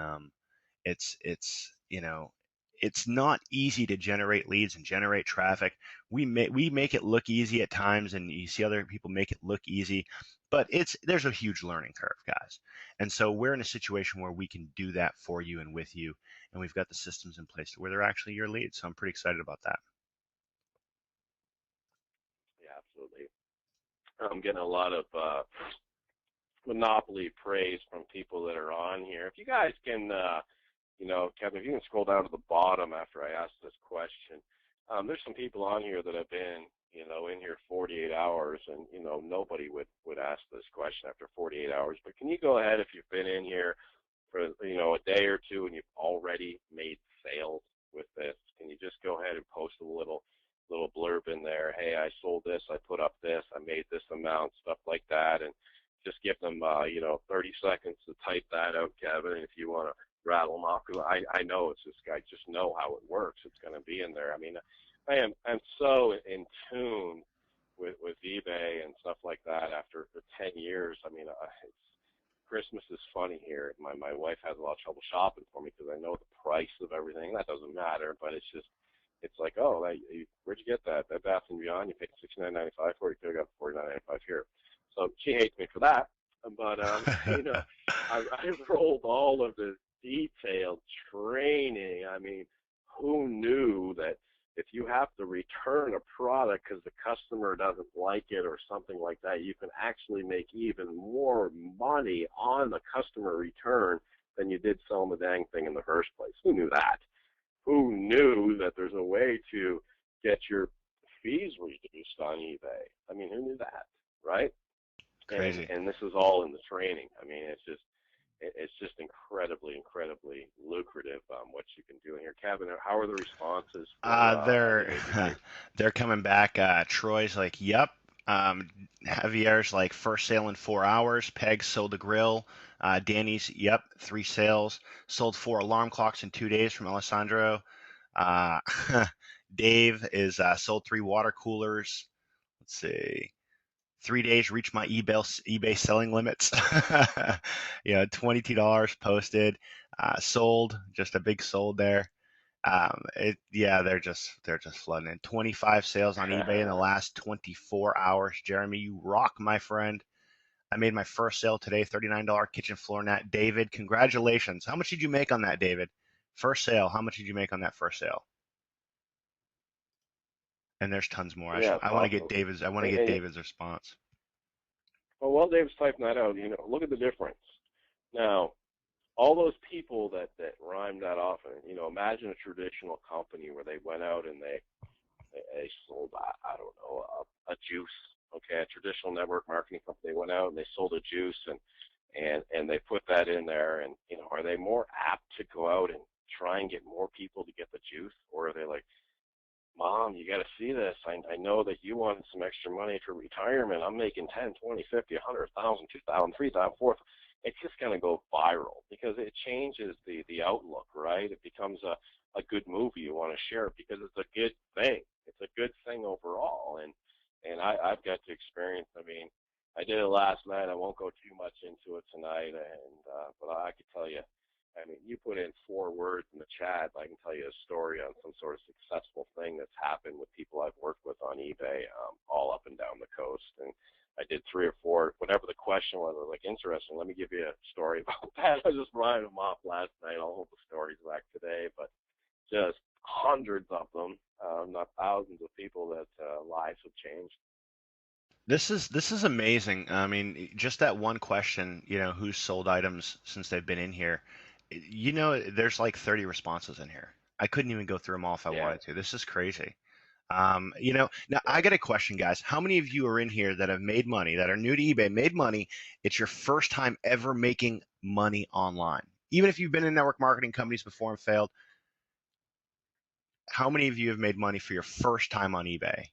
it's not easy to generate leads and generate traffic. We make it look easy at times, and you see other people make it look easy, but there's a huge learning curve, guys. And so we're in a situation where we can do that for you and with you, and we've got the systems in place where they're actually your leads. So I'm pretty excited about that. Yeah, absolutely. I'm getting a lot of monopoly praise from people that are on here. If you guys can Kevin, if you can scroll down to the bottom after I ask this question, there's some people on here that have been, in here 48 hours, and, nobody would ask this question after 48 hours. But can you go ahead, if you've been in here for, a day or two and you've already made sales with this, can you just go ahead and post a little blurb in there? Hey, I sold this, I put up this, I made this amount, stuff like that, and just give them, 30 seconds to type that out, Kevin, and if you want to rattle them off, because I know it's this guy, just know how it works. It's going to be in there. I mean, I'm so in tune with eBay and stuff like that after 10 years. I mean, Christmas is funny here. My wife has a lot of trouble shopping for me because I know the price of everything. That doesn't matter, but it's like, oh, where'd you get that? That Bath and Beyond, you paid $69.95 for it. You could have got $49.95 here. So she hates me for that. But I rolled all of this detailed training. I mean, who knew that if you have to return a product because the customer doesn't like it or something like that, you can actually make even more money on the customer return than you did selling the dang thing in the first place. Who knew that? Who knew that there's a way to get your fees reduced on eBay? I mean, who knew that, right? Crazy. And this is all in the training. I mean, it's just incredibly lucrative what you can do in here. Kevin, how are the responses for They're coming back. Troy's like, yep. Javier's like, first sale in 4 hours. Peg sold a grill. Danny's, yep, 3 sales. Sold 4 alarm clocks in 2 days from Alessandro. Dave is sold 3 water coolers. Let's see. 3 days, reached my eBay selling limits. $22 posted. Sold, just a big sold there. They're just flooding in. 25 sales on eBay in the last 24 hours. Jeremy, you rock, my friend. I made my first sale today, $39 kitchen floor mat. David, congratulations. How much did you make on that, David? First sale, how much did you make on that first sale? And there's tons more. I want to get David's. I want to get David's response. Well, while David's typing that out, look at the difference. Now, all those people that rhyme that often, imagine a traditional company where they went out and they sold, I don't know, a juice. Okay, a traditional network marketing company went out and they sold a juice and they put that in there, and are they more apt to go out and try and get more people to get the juice, or are they like, Mom, you got to see this. I know that you wanted some extra money for retirement. I'm making 10, 20, 50, 100, 1,000, 2,000, 3,000, 4,000. It's just going to go viral because it changes the outlook, right? It becomes a good movie you want to share because it's a good thing. It's a good thing overall. And I've got to experience, I did it last night. I won't go too much into it tonight, but I could tell you, you put in 4 words in the chat, I can tell you a story on some sort of successful thing that's happened with people I've worked with on eBay, all up and down the coast. And I did 3 or 4, whatever the question was, I was like, interesting, let me give you a story about that. I just rhymed them off last night. I'll hold the stories back today, but just hundreds of them, not thousands of people that lives have changed. This is amazing. Just that one question, who's sold items since they've been in here. There's like 30 responses in here. I couldn't even go through them all if I wanted to. This is crazy. Now I got a question, guys. How many of you are in here that have made money, that are new to eBay, made money? It's your first time ever making money online. Even if you've been in network marketing companies before and failed, how many of you have made money for your first time on eBay?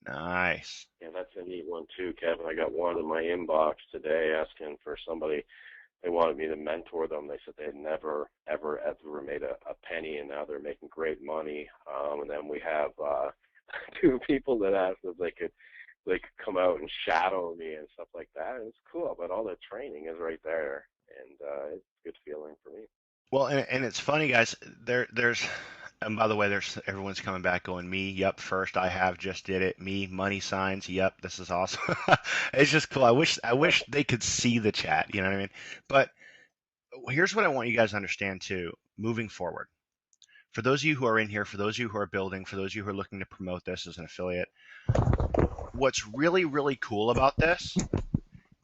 Nice. Yeah, that's a neat one too, Kevin. I got one in my inbox today asking for somebody. They wanted me to mentor them. They said they had never, ever made a penny, and now they're making great money. And then we have 2 people that asked if they could come out and shadow me and stuff like that. And it's cool, but all the training is right there, and it's a good feeling for me. Well, and it's funny, guys. And by the way, everyone's coming back going, me, yep, first I have, just did it. Me, money signs, yep, this is awesome. It's just cool. I wish they could see the chat, you know what I mean? But here's what I want you guys to understand too, moving forward. For those of you who are in here, for those of you who are building, for those of you who are looking to promote this as an affiliate, what's really, really cool about this,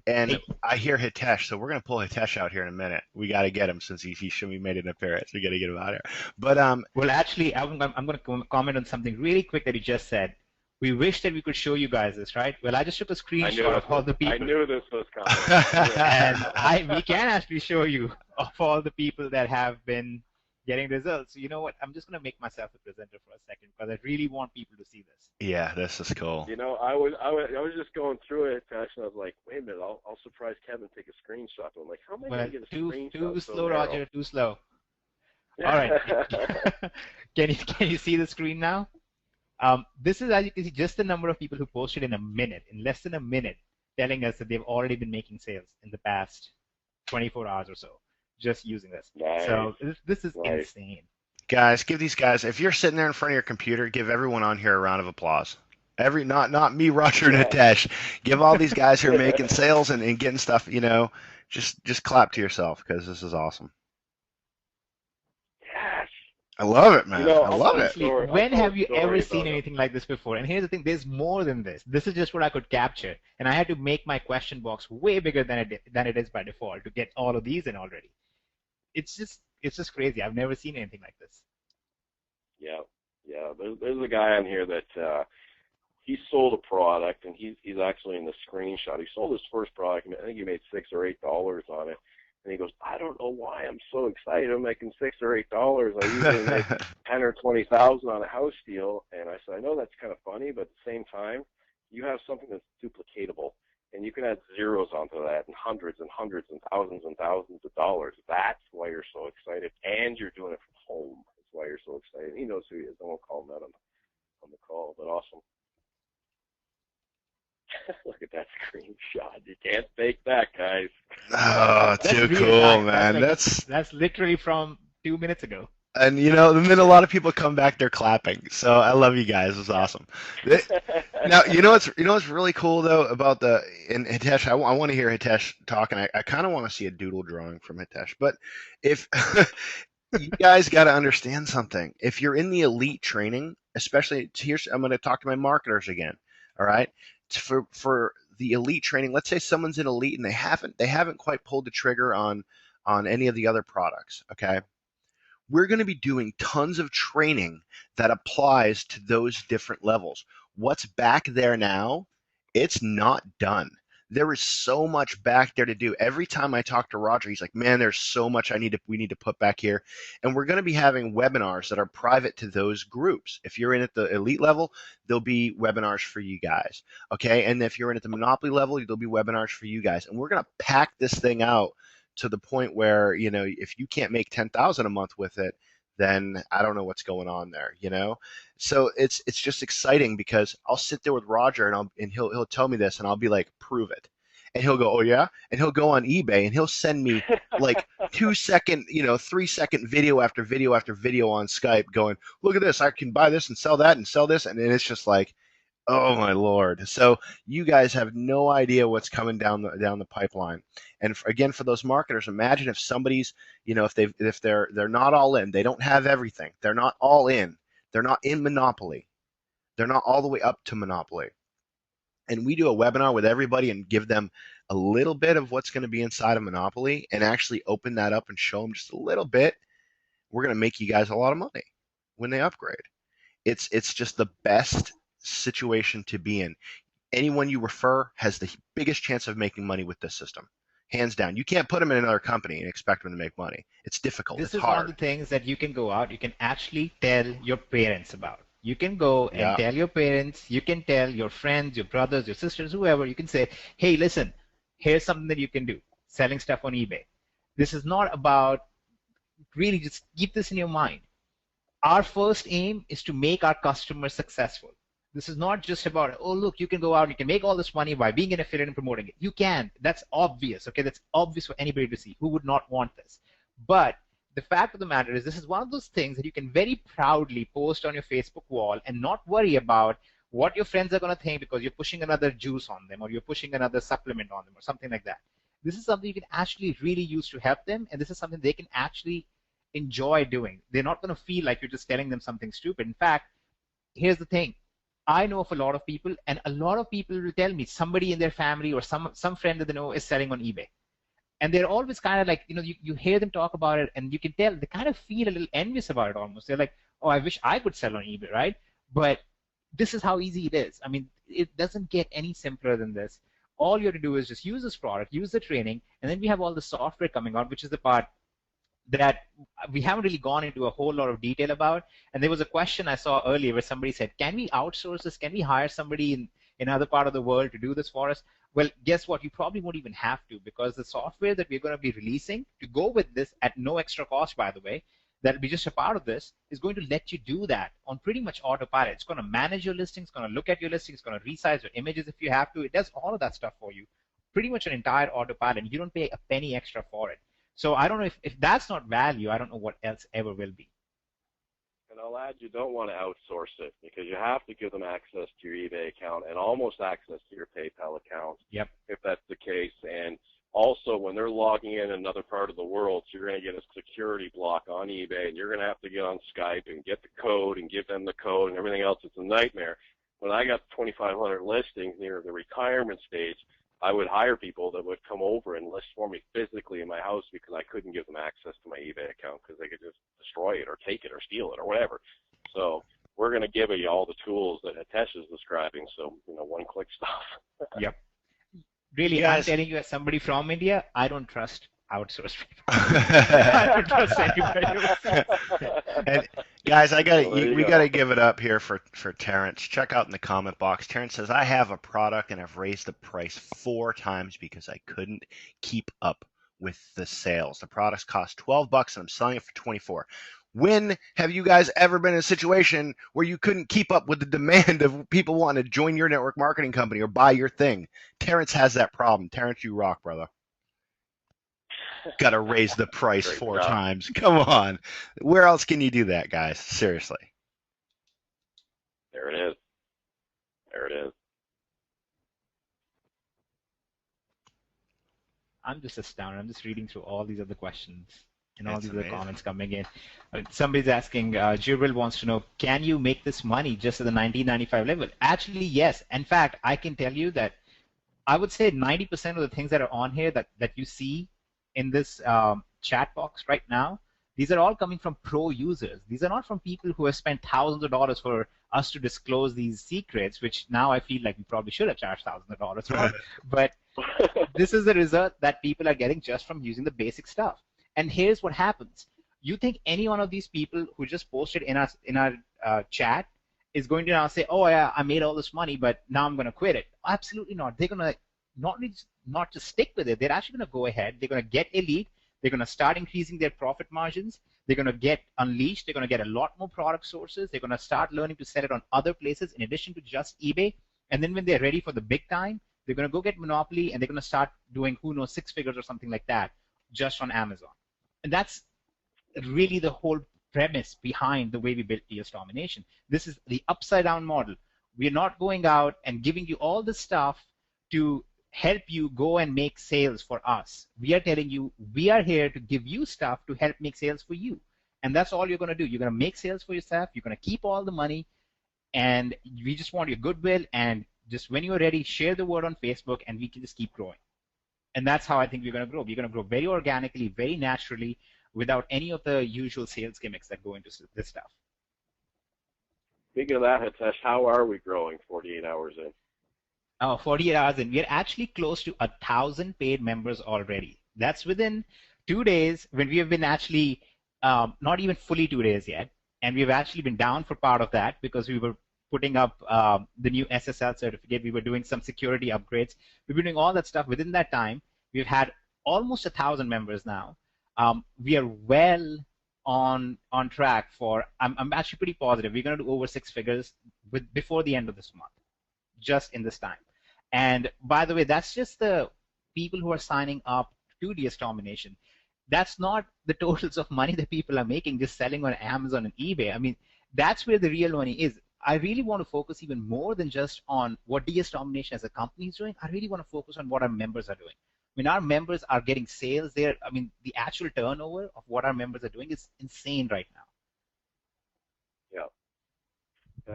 and I hear Hitesh, so we're going to pull Hitesh out here in a minute. We got to get him since he made an appearance. We got to get him out here. But well, actually, I'm going to comment on something really quick that he just said. We wish that we could show you guys this, right? Well, I just took a screenshot of all the people. I knew this was coming. And we can actually show you of all the people that have been getting results. So you know what? I'm just going to make myself a presenter for a second because I really want people to see this. Yeah, this is cool. I was just going through it, and I was like, wait a minute, I'll surprise Kevin, take a screenshot. I'm like, how am I going to get a screenshot? Too slow, Roger. Too slow. All right. Can you see the screen now? This is, as you can see, just the number of people who posted in less than a minute, telling us that they've already been making sales in the past 24 hours or so, just using this. Nice. So this is insane. Guys, give these guys, if you're sitting there in front of your computer, give everyone on here a round of applause. Not me, Roger, and Hitesh. Give all these guys who are making sales and getting stuff, just clap to yourself because this is awesome. Yes. I love it, man. I I'll love tell a it. Seriously, story. I'll when tell a have you ever story seen about it. anything like this before? And here's the thing, there's more than this. This is just what I could capture. And I had to make my question box way bigger than it is by default to get all of these in already. It's just crazy. I've never seen anything like this. Yeah, yeah. There's a guy on here that he sold a product, and he's actually in the screenshot. He sold his first product. I think he made $6 or $8 on it. And he goes, I don't know why I'm so excited. I'm making $6 or $8. I usually make 10 or 20,000 on a house deal. And I said, I know that's kind of funny, but at the same time, you have something that's duplicatable, and you can add zeros onto that, and hundreds and thousands of dollars. That's why you're so excited, and you're doing it from home. That's why you're so excited. He knows who he is. I won't call him out on the call, but awesome. Look at that screenshot. You can't fake that, guys. Oh, That's too real cool, time. man. That's literally from 2 minutes ago. And and then a lot of people come back, they're clapping. So I love you guys. It was awesome. Now, what's really cool though about and Hitesh, I want to hear Hitesh talk, and I kind of want to see a doodle drawing from Hitesh. But if you guys got to understand something, if you're in the elite training, especially I'm going to talk to my marketers again. All right, for the elite training, let's say someone's in elite and they haven't quite pulled the trigger on any of the other products. Okay. We're going to be doing tons of training that applies to those different levels. What's back there now, it's not done. There is so much back there to do. Every time I talk to Roger, he's like, man, there's so much we need to put back here. And we're going to be having webinars that are private to those groups. If you're in at the elite level, there'll be webinars for you guys. Okay. And if you're in at the monopoly level, there'll be webinars for you guys. And we're going to pack this thing out to the point where, if you can't make 10,000 a month with it, then I don't know what's going on there, So it's just exciting because I'll sit there with Roger and he'll tell me this and I'll be like, prove it. And he'll go, oh yeah? And he'll go on eBay and he'll send me like 2-second, 3-second video after video after video on Skype going, look at this, I can buy this and sell that and sell this. And it's just like, oh my Lord. So you guys have no idea what's coming down the pipeline. And again, for those marketers, imagine if somebody's, if they're not all in, they don't have everything. They're not all in. They're not in Monopoly. They're not all the way up to Monopoly. And we do a webinar with everybody and give them a little bit of what's going to be inside of Monopoly and actually open that up and show them just a little bit. We're going to make you guys a lot of money when they upgrade. It's just the best situation to be in. Anyone you refer has the biggest chance of making money with this system. Hands down. You can't put them in another company and expect them to make money. It's difficult. This it's is hard. one of the things that you can go out, you can actually tell your parents about. You can go and tell your parents, you can tell your friends, your brothers, your sisters, whoever. You can say, hey, listen, here's something that you can do, selling stuff on eBay. This is not about, really just keep this in your mind. Our first aim is to make our customers successful. This is not just about, oh, look, you can go out, you can make all this money by being an affiliate and promoting it. You can. That's obvious, okay? That's obvious for anybody to see. Who would not want this? But the fact of the matter is this is one of those things that you can very proudly post on your Facebook wall and not worry about what your friends are going to think because you're pushing another juice on them or you're pushing another supplement on them or something like that. This is something you can actually really use to help them, and this is something they can actually enjoy doing. They're not going to feel like you're just telling them something stupid. In fact, here's the thing. I know of a lot of people, and a lot of people will tell me somebody in their family or some friend that they know is selling on eBay. And they're always kind of like, you hear them talk about it, and you can tell they kind of feel a little envious about it almost. They're like, oh, I wish I could sell on eBay, right? But this is how easy it is. I mean, it doesn't get any simpler than this. All you have to do is just use this product, use the training, and then we have all the software coming out, which is the part that we haven't really gone into a whole lot of detail about. And there was a question I saw earlier where somebody said, can we outsource this? Can we hire somebody in another part of the world to do this for us? Well, guess what? You probably won't even have to, because the software that we're going to be releasing to go with this at no extra cost, by the way, that'll be just a part of this, is going to let you do that on pretty much autopilot. It's going to manage your listings, it's going to look at your listings, it's going to resize your images if you have to. It does all of that stuff for you. Pretty much an entire autopilot. You don't pay a penny extra for it. So I don't know if that's not value, I don't know what else ever will be. And I'll add, you don't want to outsource it because you have to give them access to your eBay account and almost access to your PayPal account. Yep. If that's the case. And Also, when they're logging in another part of the world, so you're going to get a security block on eBay, and you're going to have to get on Skype and get the code and give them the code and everything else. It's a nightmare. When I got 2,500 listings near the retirement stage, I would hire people that would come over and list for me physically in my house because I couldn't give them access to my eBay account because they could just destroy it or take it or steal it or whatever. So we're going to give you all the tools that Hitesh is describing, so, one-click stuff. Yep. Really, I'm telling you, as somebody from India, I don't trust outsourced people. I don't trust anybody. And guys, we got to give it up here for Terrence. Check out in the comment box. Terrence says, I have a product and I've raised the price 4 times because I couldn't keep up with the sales. The products cost $12 and I'm selling it for 24. When have you guys ever been in a situation where you couldn't keep up with the demand of people wanting to join your network marketing company or buy your thing? Terrence has that problem. Terrence, you rock, brother. Got to raise the price 4 times. Come on. Where else can you do that, guys? Seriously. There it is. There it is. I'm just astounded. I'm just reading through all these other questions and all these amazing. other comments coming in. Somebody's asking, Jibril wants to know, can you make this money just at the 1995 level? Actually, yes. In fact, I can tell you that I would say 90% of the things that are on here that you see in this chat box right now, these are all coming from pro users. These are not from people who have spent thousands of dollars for us to disclose these secrets, which now I feel like we probably should have charged thousands of dollars for. But this is the result that people are getting just from using the basic stuff. And here's what happens. You think any one of these people who just posted in our chat is going to now say, oh, yeah, I made all this money, but now I'm going to quit it? Absolutely not. They're going to not just stick with it. They're actually going to go ahead. They're going to get a lead. They're going to start increasing their profit margins. They're going to get unleashed. They're going to get a lot more product sources. They're going to start learning to sell it on other places in addition to just eBay. And then when they're ready for the big time, they're going to go get Monopoly and they're going to start doing, who knows, 6 figures or something like that just on Amazon. And that's really the whole premise behind the way we built DS Domination. This is the upside down model. We're not going out and giving you all the stuff to help you go and make sales for us. We are telling you we are here to give you stuff to help make sales for you. And that's all you're going to do. You're going to make sales for yourself. You're going to keep all the money. And we just want your goodwill. And just when you're ready, share the word on Facebook and we can just keep growing. And that's how I think we're going to grow. We're going to grow very organically, very naturally, without any of the usual sales gimmicks that go into this stuff. Speaking of that, Hitesh, how are we growing 48 hours in? 48 hours in. We're actually close to 1,000 paid members already. That's within 2 days when we have been actually not even fully 2 days yet. And we've actually been down for part of that because we were putting up the new SSL certificate. We were doing some security upgrades. We've been doing all that stuff within that time. We've had almost 1,000 members now. We are well on track for, I'm actually pretty positive, we're going to do over 6 figures before the end of this month, just in this time. And by the way, that's just the people who are signing up to DS Domination. That's not the totals of money that people are making just selling on Amazon and eBay. I mean, that's where the real money is. I really want to focus even more than just on what DS Domination as a company is doing. I really want to focus on what our members are doing. I mean, our members are getting sales there. I mean, the actual turnover of what our members are doing is insane right now. Yeah.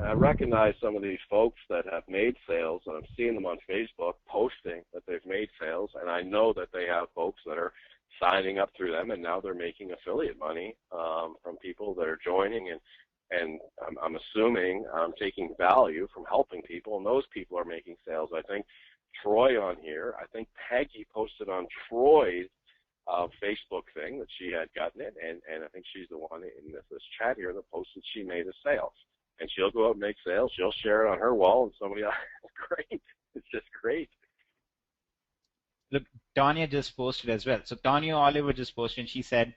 I recognize some of these folks that have made sales, and I'm seeing them on Facebook posting that they've made sales, and I know that they have folks that are signing up through them, and now they're making affiliate money from people that are joining, and I'm assuming taking value from helping people, and those people are making sales. I think Troy on here, I think Peggy posted on Troy's Facebook thing that she had gotten it, and I think she's the one in this chat here that posted she made a sale. And she'll go out and make sales. She'll share it on her wall, and somebody else. It's great. It's just great. Look, Tanya just posted as well. So Tanya Oliver just posted, and she said,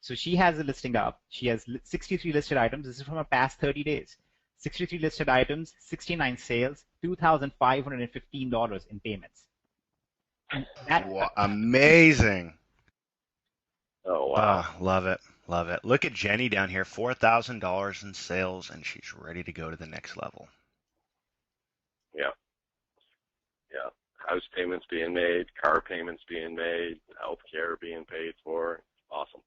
so she has a listing up. She has 63 listed items. This is from her past 30 days. 63 listed items, 69 sales, $2,515 in payments. Wow, amazing. Oh, wow. Love it. Love it. Look at Jenny down here, $4,000 in sales, and she's ready to go to the next level. Yeah. Yeah. house payments being made, car payments being made, healthcare being paid for. Awesome.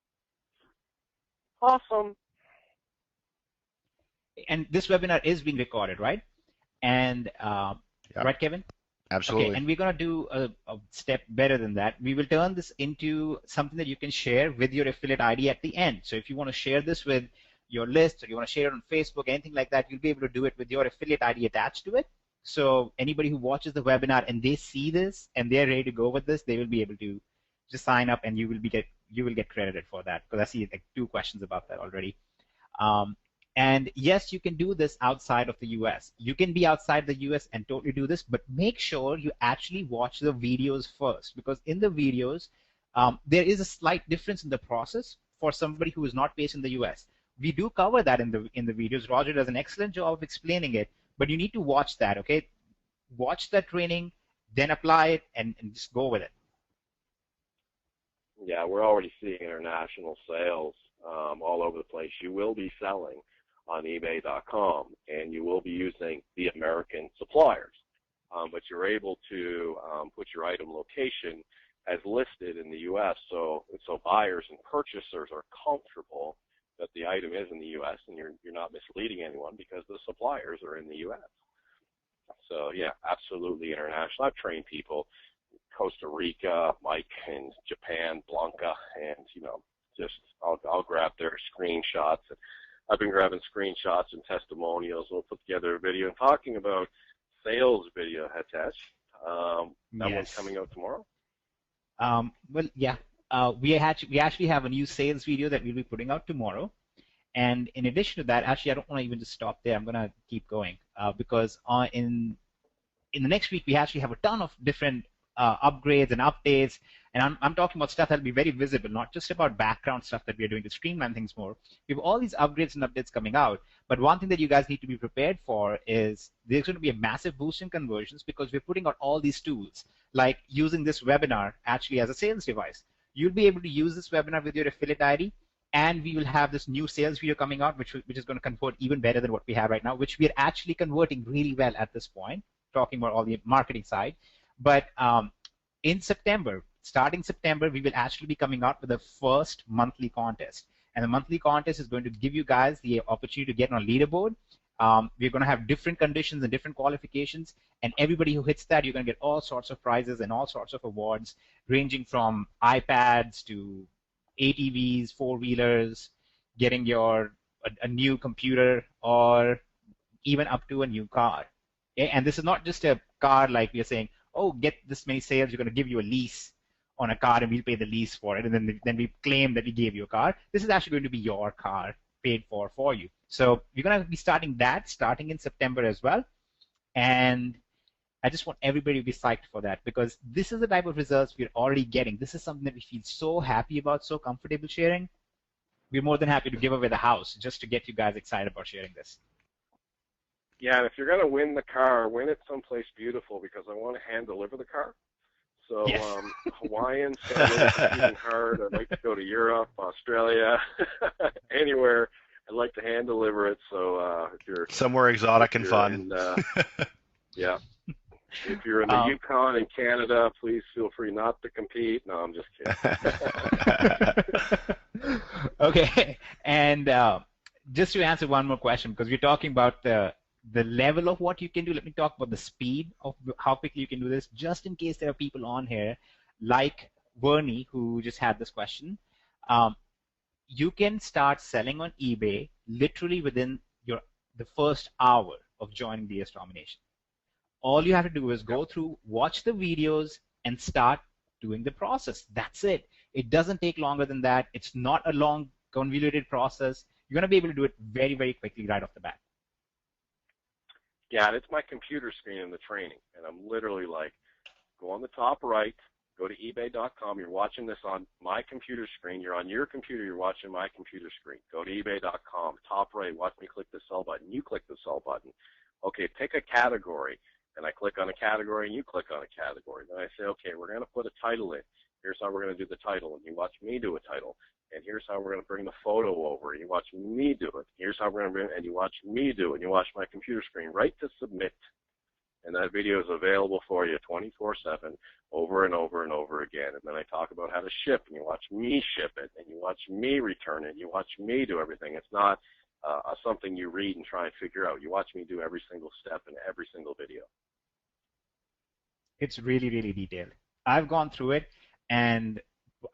Awesome. And this webinar is being recorded, right? And Yeah. right, Kevin? Absolutely. Okay, and we're going to do a step better than that. We will turn this into something that you can share with your affiliate ID at the end. So if you want to share this with your list, or you want to share it on Facebook, anything like that, you'll be able to do it with your affiliate ID attached to it. So anybody who watches the webinar and they see this and they're ready to go with this, they will be able to just sign up, and you will get credited for that, because I see like 2 questions about that already. And yes, you can do this outside of the US. You can be outside the US and totally do this, but make sure you actually watch the videos first, because in the videos, there is a slight difference in the process for somebody who is not based in the US. We do cover that in the videos. Roger does an excellent job of explaining it, but you need to watch that, okay? Watch that training, then apply it, and just go with it. Yeah, we're already seeing international sales all over the place. You will be selling on eBay.com, and you will be using the American suppliers, but you're able to put your item location as listed in the U.S. So buyers and purchasers are comfortable that the item is in the U.S. and you're not misleading anyone because the suppliers are in the U.S. So yeah, absolutely international. I've trained people, Costa Rica, Mike in Japan, Blanca, and just I'll grab their screenshots. I've been grabbing screenshots and testimonials. We'll put together a video talking about sales video, Hitesh. That Yes. one's coming out tomorrow. Well, yeah. We actually have a new sales video that we'll be putting out tomorrow. And in addition to that, actually, I don't want to even just stop there. I'm going to keep going because in the next week, we actually have a ton of different upgrades and updates. And I'm talking about stuff that will be very visible, not just about background stuff that we're doing to streamline things more. We have all these upgrades and updates coming out. But one thing that you guys need to be prepared for is there's going to be a massive boost in conversions because we're putting out all these tools, like using this webinar actually as a sales device. You'll be able to use this webinar with your affiliate ID, and we will have this new sales video coming out, which is going to convert even better than what we have right now, which we are actually converting really well at this point, talking about all the marketing side. But in September, starting September, we will actually be coming out with the first monthly contest. And the monthly contest is going to give you guys the opportunity to get on a leaderboard. We're going to have different conditions and different qualifications. And everybody who hits that, you're going to get all sorts of prizes and all sorts of awards, ranging from iPads to ATVs, four-wheelers, getting a new computer, or even up to a new car. And this is not just a car like we are saying, oh, get this many sales, you're going to give you a lease on a car and we'll pay the lease for it, and then we claim that we gave you a car. This is actually going to be your car paid for you. So we're going to be starting in September as well. And I just want everybody to be psyched for that, because this is the type of results we're already getting. This is something that we feel so happy about, so comfortable sharing. We're more than happy to give away the house just to get you guys excited about sharing this. Yeah, and if you're going to win the car, win it someplace beautiful, because I want to hand deliver the car. So yes. Hawaiian, competing hard. I'd like to go to Europe, Australia, anywhere. I'd like to hand deliver it. So if you're somewhere exotic and fun. Yeah. If you're in the Yukon in Canada, please feel free not to compete. No, I'm just kidding. Okay, and just to answer one more question, because we're talking about the level of what you can do, let me talk about the speed of how quickly you can do this, just in case there are people on here like Bernie, who just had this question. You can start selling on eBay literally within the first hour of joining DS Domination. All you have to do is go through, watch the videos, and start doing the process. That's it. It doesn't take longer than that. It's not a long, convoluted process. You're going to be able to do it very, very quickly right off the bat. Yeah, and it's my computer screen in the training. And I'm literally like, go on the top right, go to ebay.com. You're watching this on my computer screen. You're on your computer. You're watching my computer screen. Go to ebay.com. Top right, watch me click the sell button. You click the sell button. Okay, pick a category. And I click on a category, and you click on a category. Then I say, okay, we're going to put a title in. Here's how we're going to do the title. And you watch me do a title. And here's how we're going to bring the photo over. And you watch me do it. Here's how we're going to bring it. And you watch me do it. And you watch my computer screen. Right to submit. And that video is available for you 24/7 over and over and over again. And then I talk about how to ship, and you watch me ship it, and you watch me return it, you watch me do everything. It's not something you read and try and figure out. You watch me do every single step in every single video. It's really, really detailed. I've gone through it, and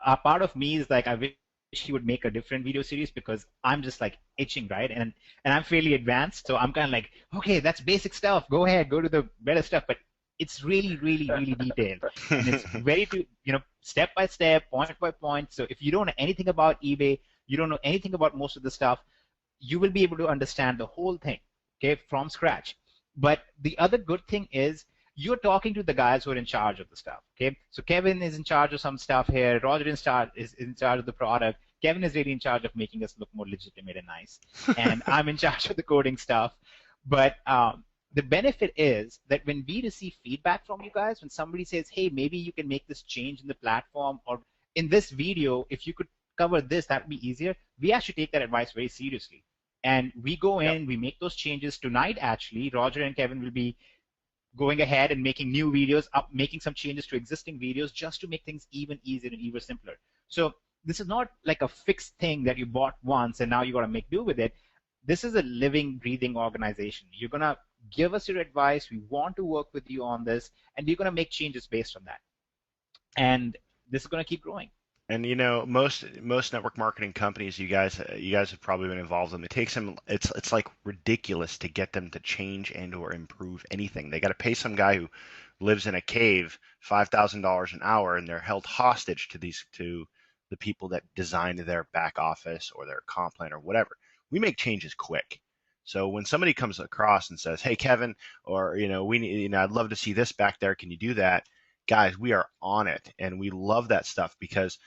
a part of me is like, I wish he would make a different video series, because I'm just like itching, right? And I'm fairly advanced, so I'm kind of like, okay, that's basic stuff. Go ahead, go to the better stuff. But it's really, really, really detailed, and it's very, step by step, point by point. So if you don't know anything about eBay, you don't know anything about most of the stuff, you will be able to understand the whole thing, okay, from scratch. But the other good thing is, you're talking to the guys who are in charge of the stuff, okay? So Kevin is in charge of some stuff here. Roger is in charge of the product. Kevin is really in charge of making us look more legitimate and nice. And I'm in charge of the coding stuff. But the benefit is that when we receive feedback from you guys, when somebody says, hey, maybe you can make this change in the platform, or in this video, if you could cover this, that would be easier, we actually take that advice very seriously. And we go in, we make those changes. Tonight, actually, Roger and Kevin will be going ahead and making new videos, making some changes to existing videos, just to make things even easier and even simpler. So this is not like a fixed thing that you bought once and now you got to make do with it. This is a living, breathing organization. You're going to give us your advice. We want to work with you on this, and you're going to make changes based on that. And this is going to keep growing. And most network marketing companies, you guys have probably been involved in. It takes them, it's like ridiculous to get them to change and or improve anything. They got to pay some guy who lives in a cave $5,000 an hour, and they're held hostage to the people that designed their back office or their comp plan or whatever. We make changes quick. So when somebody comes across and says, "Hey, Kevin," or we need, I'd love to see this back there. Can you do that? Guys, we are on it, and we love that stuff, because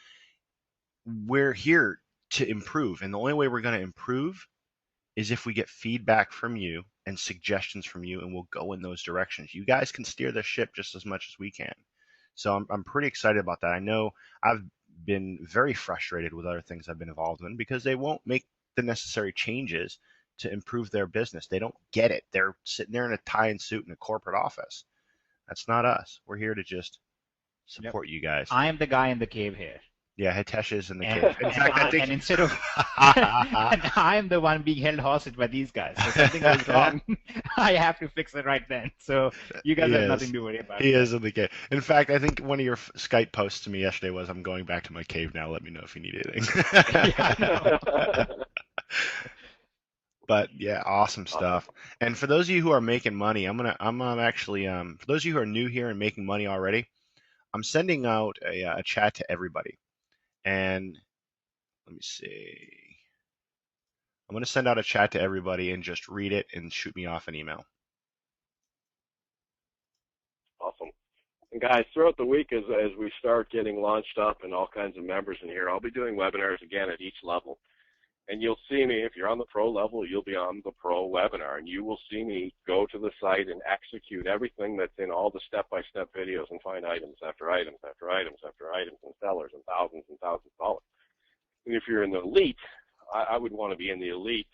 we're here to improve, and the only way we're going to improve is if we get feedback from you and suggestions from you, and we'll go in those directions. You guys can steer the ship just as much as we can. So I'm pretty excited about that. I know I've been very frustrated with other things I've been involved in, because they won't make the necessary changes to improve their business. They don't get it. They're sitting there in a tie and suit in a corporate office. That's not us. We're here to just support you guys. I am the guy in the cave here. Yeah, Hitesh is in the cave. In fact, I think... and instead of, and I'm the one being held hostage by these guys. So something goes wrong, I have to fix it right then. So you guys have nothing to worry about. He is in the cave. In fact, I think one of your Skype posts to me yesterday was, "I'm going back to my cave now. Let me know if you need anything." But yeah, awesome stuff. And for those of you who are making money, I'm actually for those of you who are new here and making money already, I'm sending out a chat to everybody. And let me see. I'm going to send out a chat to everybody and just read it and shoot me off an email. Awesome. And guys, throughout the week, as we start getting launched up and all kinds of members in here, I'll be doing webinars again at each level. And you'll see me, if you're on the pro level, you'll be on the pro webinar, and you will see me go to the site and execute everything that's in all the step-by-step videos and find items after items after items after items and sellers and thousands of dollars. And if you're in the elite, I would want to be in the elite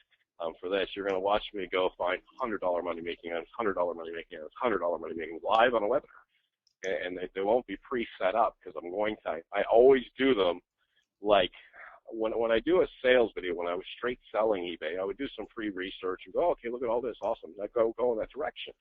for this. You're going to watch me go find $100 money-making items, $100 money-making items, $100 money-making live on a webinar. And they won't be pre-set up, because I'm going to, I always do them like, when I do a sales video, when I was straight selling eBay, I would do some free research and go, okay, look at all this, awesome. I go in that direction.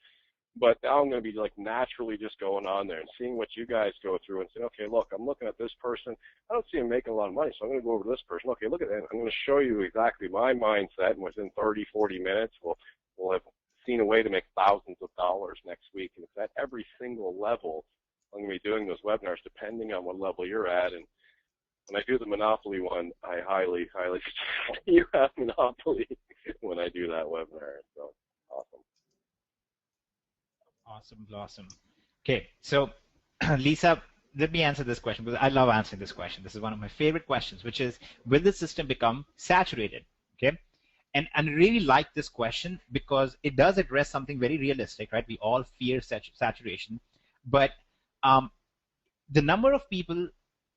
But now I'm going to be like naturally just going on there and seeing what you guys go through and say, okay, look, I'm looking at this person. I don't see him making a lot of money, so I'm going to go over to this person. Okay, look at that. I'm going to show you exactly my mindset, and within 30, 40 minutes, we'll have seen a way to make thousands of dollars next week. And it's at every single level. I'm going to be doing those webinars depending on what level you're at. And when I do the Monopoly one, I highly suggest you have Monopoly when I do that webinar. So, awesome. Awesome. Okay, so Lisa, let me answer this question, because I love answering this question. This is one of my favorite questions, which is, will the system become saturated? Okay, and I really like this question because it does address something very realistic, right? We all fear saturation, but the number of people,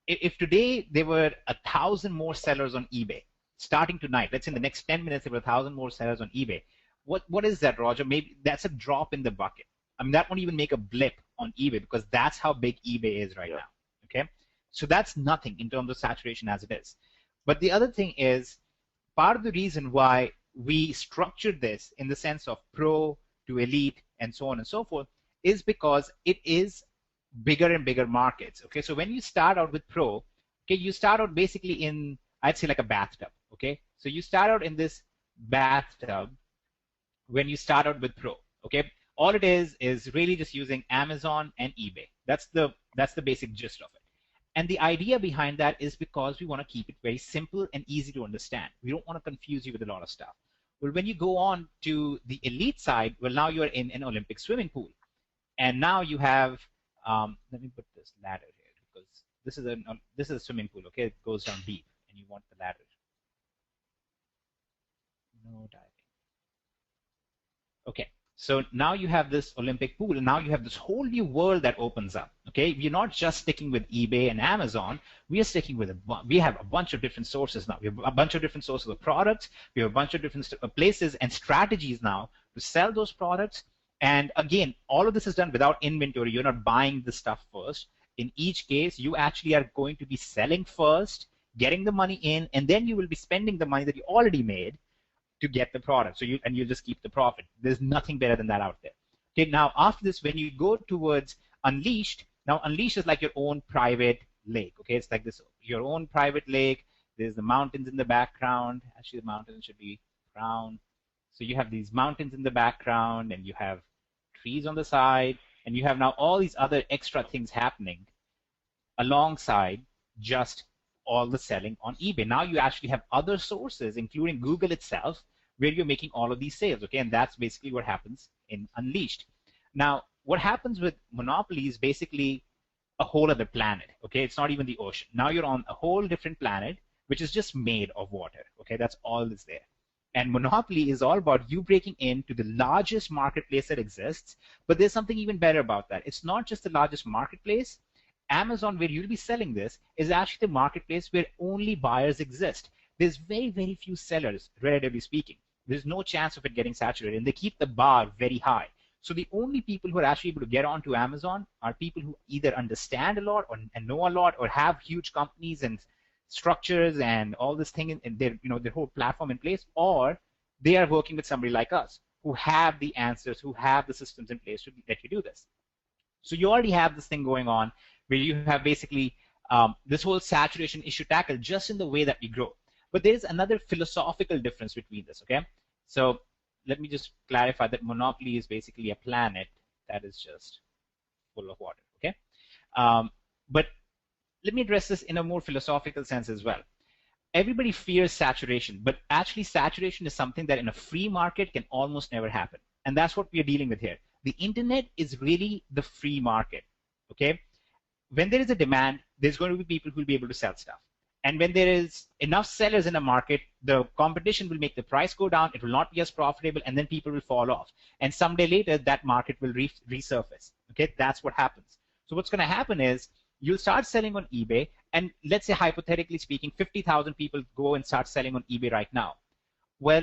if today there were 1,000 more sellers on eBay, starting tonight, let's say in the next 10 minutes there were 1,000 more sellers on eBay, what is that, Roger? Maybe that's a drop in the bucket. I mean, that won't even make a blip on eBay because that's how big eBay is right now. Okay, so that's nothing in terms of saturation as it is. But the other thing is, part of the reason why we structured this in the sense of pro to elite and so on and so forth is because it is bigger and bigger markets. Okay, so when you start out with pro, okay, you start out basically in, I'd say, like a bathtub. Okay, so you start out in this bathtub when you start out with pro. Okay, all it is really just using Amazon and eBay. That's the basic gist of it. And the idea behind that is because we want to keep it very simple and easy to understand. We don't want to confuse you with a lot of stuff. Well, when you go on to the elite side, well, now you're in an Olympic swimming pool. And now you have, let me put this ladder here because this is a swimming pool, okay? It goes down deep and you want the ladder. No diving. Okay. So now you have this Olympic pool, and now you have this whole new world that opens up. Okay, we're not just sticking with eBay and Amazon. We are sticking with we have a bunch of different sources now. We have a bunch of different sources of products. We have a bunch of different places and strategies now to sell those products. And again, all of this is done without inventory. You're not buying the stuff first. In each case, you actually are going to be selling first, getting the money in, and then you will be spending the money that you already made to get the product. So you'll just keep the profit. There's nothing better than that out there. Okay, now after this, when you go towards Unleashed, now Unleashed is like your own private lake. Okay, it's like this, your own private lake. There's the mountains in the background. Actually, the mountains should be brown. So you have these mountains in the background, and you have trees on the side, and you have now all these other extra things happening alongside just all the selling on eBay. Now you actually have other sources, including Google itself, where you're making all of these sales, okay? And that's basically what happens in Unleashed. Now, what happens with Monopoly is basically a whole other planet, okay? It's not even the ocean. Now you're on a whole different planet, which is just made of water, okay? That's all that's there. And Monopoly is all about you breaking into the largest marketplace that exists, but there's something even better about that. It's not just the largest marketplace. Amazon, where you'll be selling this, is actually the marketplace where only buyers exist. There's very, very few sellers, relatively speaking. There's no chance of it getting saturated, and they keep the bar very high. So the only people who are actually able to get onto Amazon are people who either understand a lot and know a lot, or have huge companies and structures and all this thing and their whole platform in place, or they are working with somebody like us who have the answers, who have the systems in place to let you do this. So you already have this thing going on where you have basically this whole saturation issue tackled just in the way that we grow. But there is another philosophical difference between this, okay? So let me just clarify that Monopoly is basically a planet that is just full of water, okay? But let me address this in a more philosophical sense as well. Everybody fears saturation, but actually saturation is something that in a free market can almost never happen. And that's what we are dealing with here. The internet is really the free market, okay? When there is a demand, there's going to be people who will be able to sell stuff. And when there is enough sellers in a market, the competition will make the price go down, it will not be as profitable, and then people will fall off. And someday later, that market will resurface, okay? That's what happens. So what's going to happen is, you'll start selling on eBay, and let's say, hypothetically speaking, 50,000 people go and start selling on eBay right now. Well,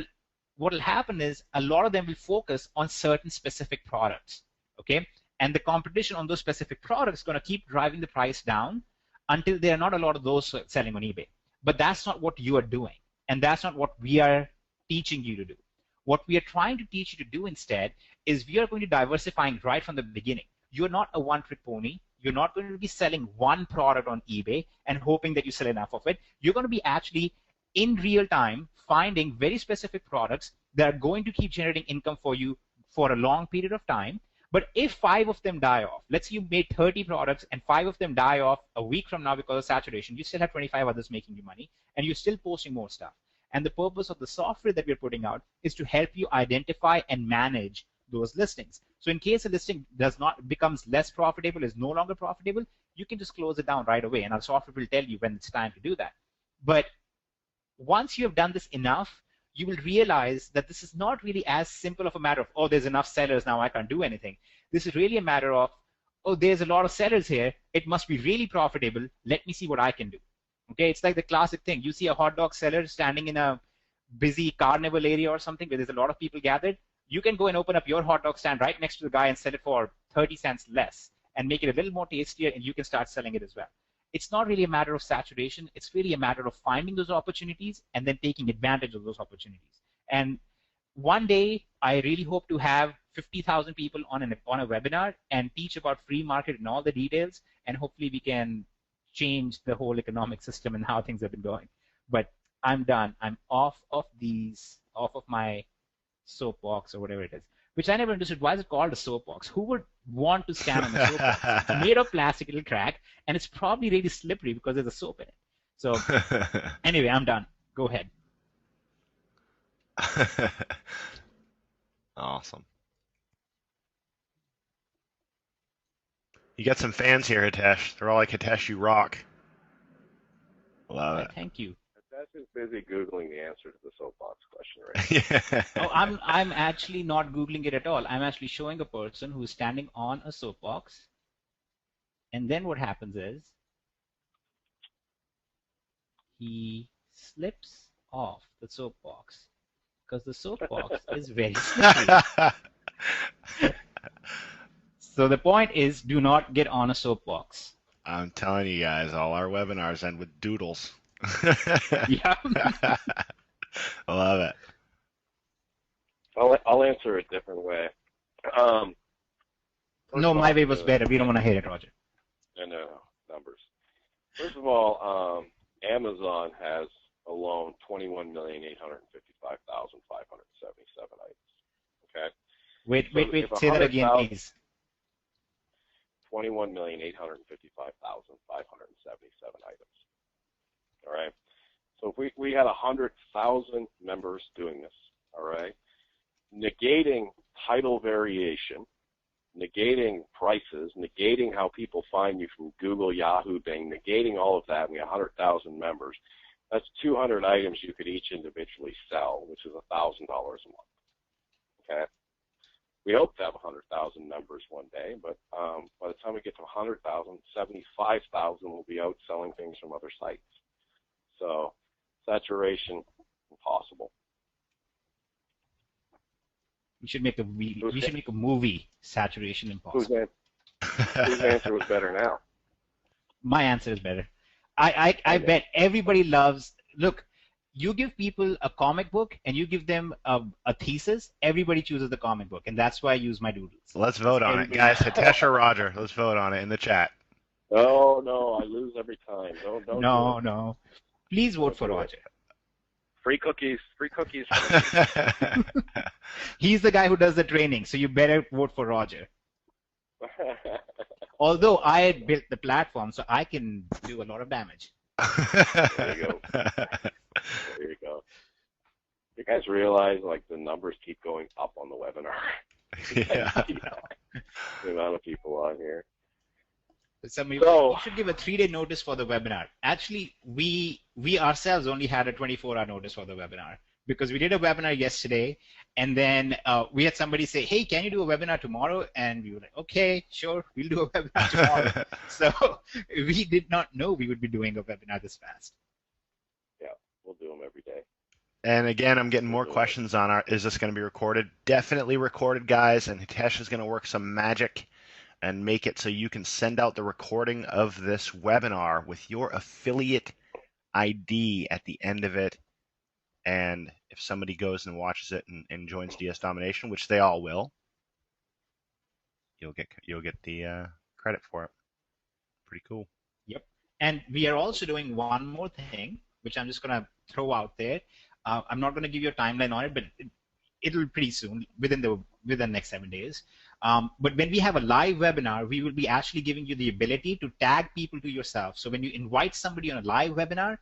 what will happen is a lot of them will focus on certain specific products, okay? And the competition on those specific products is going to keep driving the price down until there are not a lot of those selling on eBay. But that's not what you are doing, and that's not what we are teaching you to do. What we are trying to teach you to do instead is we are going to diversifying right from the beginning. You're not a one-trick pony. You're not going to be selling one product on eBay and hoping that you sell enough of it. You're going to be actually in real time finding very specific products that are going to keep generating income for you for a long period of time. But if 5 of them die off, let's say you made 30 products and 5 of them die off a week from now because of saturation, you still have 25 others making you money, and you're still posting more stuff. And the purpose of the software that we're putting out is to help you identify and manage those listings. So in case a listing becomes less profitable, is no longer profitable, you can just close it down right away, and our software will tell you when it's time to do that. But once you have done this enough, you will realize that this is not really as simple of a matter of, oh, there's enough sellers now, I can't do anything. This is really a matter of, oh, there's a lot of sellers here, it must be really profitable, let me see what I can do. Okay, it's like the classic thing. You see a hot dog seller standing in a busy carnival area or something where there's a lot of people gathered. You can go and open up your hot dog stand right next to the guy and sell it for 30 cents less and make it a little more tastier, and you can start selling it as well. It's not really a matter of saturation. It's really a matter of finding those opportunities and then taking advantage of those opportunities. And one day, I really hope to have 50,000 people on a webinar and teach about free market and all the details, and hopefully we can change the whole economic system and how things have been going. But I'm done. I'm off of my soapbox or whatever it is, which I never understood. Why is it called a soapbox? Who would want to stand on a soapbox? It's made of plastic, it'll crack, and it's probably really slippery because there's a soap in it. So anyway, I'm done. Go ahead. Awesome. You got some fans here, Hitesh. They're all like, Hitesh, you rock. Love it. Thank you. That's just busy Googling the answer to the soapbox question right Yeah. Oh, I'm actually not Googling it at all. I'm actually showing a person who's standing on a soapbox. And then what happens is he slips off the soapbox because the soapbox is very slippery. So the point is, do not get on a soapbox. I'm telling you guys, all our webinars end with doodles. Yeah. I love it. I'll answer it a different way. No, my way was better. We don't want to hear it, Roger. I know, numbers. First of all, Amazon has alone 21,855,577 items. Okay? Wait, So say that again, please. 21,855,577 items. All right? So if we had 100,000 members doing this, all right, negating title variation, negating prices, negating how people find you from Google, Yahoo, Bing, negating all of that, and we have 100,000 members, that's 200 items you could each individually sell, which is $1,000 a month. Okay? We hope to have 100,000 members one day, but by the time we get to 100,000, 75,000 will be out selling things from other sites. So saturation, impossible. We should make a movie, Saturation Impossible. Whose answer was better now? My answer is better. I bet everybody loves. Look, you give people a comic book and you give them a thesis. Everybody chooses the comic book, and that's why I use my doodles. Let's vote on it, guys. Hitesh or Roger? Let's vote on it in the chat. Oh no, I lose every time. Don't. No. Please vote for Roger. Free cookies. He's the guy who does the training, so you better vote for Roger. Although I had built the platform, so I can do a lot of damage. There you go. You guys realize, like, the numbers keep going up on the webinar? Yeah. The amount of people on here. We should give a 3-day notice for the webinar. Actually, we ourselves only had a 24-hour notice for the webinar because we did a webinar yesterday, and then we had somebody say, hey, can you do a webinar tomorrow? And we were like, okay, sure, we'll do a webinar tomorrow. So we did not know we would be doing a webinar this fast. Yeah, we'll do them every day. And again, I'm getting more questions on is this going to be recorded? Definitely recorded, guys, and Hitesh is going to work some magic and make it so you can send out the recording of this webinar with your affiliate ID at the end of it. And if somebody goes and watches it and joins DS Domination, which they all will, you'll get the credit for it. Pretty cool. Yep. And we are also doing one more thing, which I'm just going to throw out there. I'm not going to give you a timeline on it, but it'll be pretty soon, within the next 7 days. But when we have a live webinar, we will be actually giving you the ability to tag people to yourself. So when you invite somebody on a live webinar,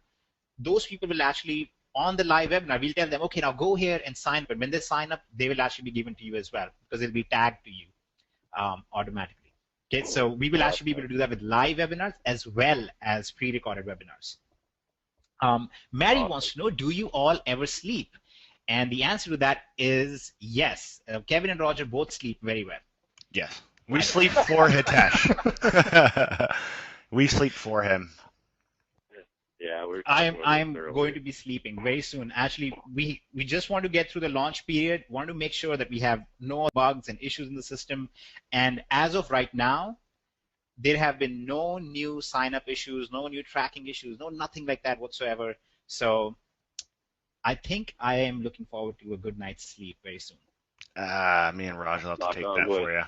those people will actually, on the live webinar, we'll tell them, okay, now go here and sign up. But when they sign up, they will actually be given to you as well because it'll be tagged to you automatically. Okay, so we will actually be able to do that with live webinars as well as pre-recorded webinars. Mary wants to know, do you all ever sleep? And the answer to that is yes. Kevin and Roger both sleep very well. Yes. We sleep for Hitesh. We sleep for him. Yeah, we were I'm talking about this going earlier. to be sleeping very soon. Actually, we just want to get through the launch period, want to make sure that we have no bugs and issues in the system. And as of right now, there have been no new sign-up issues, no new tracking issues, no nothing like that whatsoever. So I think I am looking forward to a good night's sleep very soon. Me and Raj will have to Knock take on that wood. for you.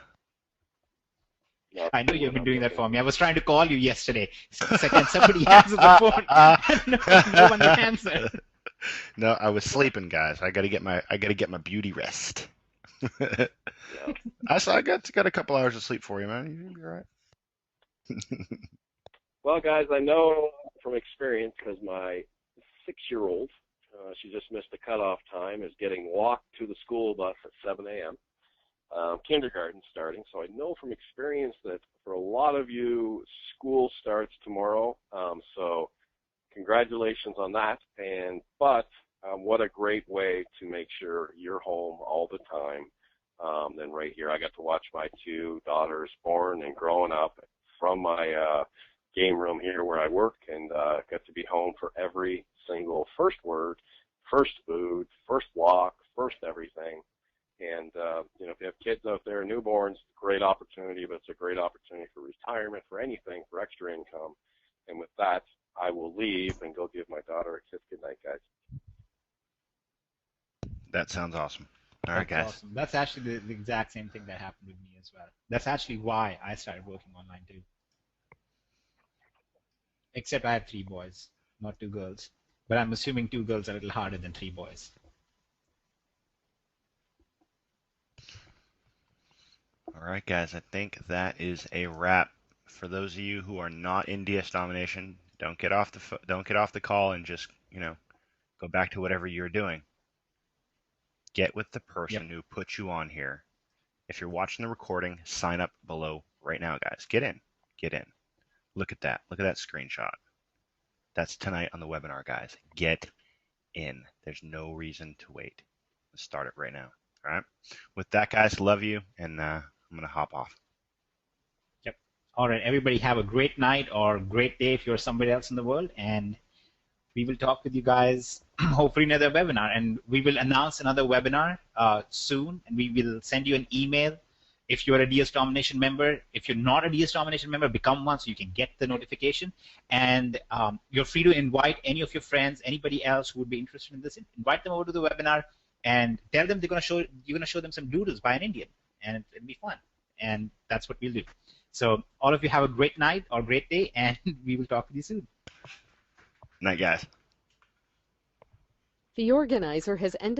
Knock I know on you've wood, been I'm doing that looking. for me. I was trying to call you yesterday. Second, somebody answers the phone, and no one would answer. No, I was sleeping, guys. I gotta get my beauty rest. Yeah. I got a couple hours of sleep for you, man. You'll be all right. Well, guys, I know from experience because my 6-year-old, she just missed the cutoff time, is getting walked to the school bus at 7 a.m. Kindergarten starting. So I know from experience that for a lot of you, school starts tomorrow. So congratulations on that. But what a great way to make sure you're home all the time. Then right here, I got to watch my 2 daughters born and growing up from my game room here where I work, and got to be home for every single first word, first food, first walk, first everything. And if you have kids out there, newborns, great opportunity, but it's a great opportunity for retirement, for anything, for extra income. And with that, I will leave and go give my daughter a kiss goodnight, guys. That sounds awesome. All right, That's guys. awesome. That's actually the exact same thing that happened with me as well. That's actually why I started working online too. Except I have 3 boys, not 2 girls. But I'm assuming 2 girls are a little harder than 3 boys. All right, guys. I think that is a wrap. For those of you who are not in DS Domination, don't get off the call and just go back to whatever you're doing. Get with the person who put you on here. If you're watching the recording, sign up below right now, guys. Get in. Get in. Look at that. Look at that screenshot. That's tonight on the webinar, guys. Get in. There's no reason to wait. Let's start it right now. All right. With that, guys, love you, and I'm going to hop off. Yep. All right, everybody have a great night or great day if you're somewhere else in the world, and we will talk with you guys hopefully in another webinar, and we will announce another webinar soon, and we will send you an email if you're a DS Domination member. If you're not a DS Domination member, become one so you can get the notification, and you're free to invite any of your friends, anybody else who would be interested in this. Invite them over to the webinar and tell them you're going to show them some doodles by an Indian, and it'll be fun, and that's what we'll do. So all of you have a great night or great day, and we will talk with you soon. Night, guys. The organizer has ended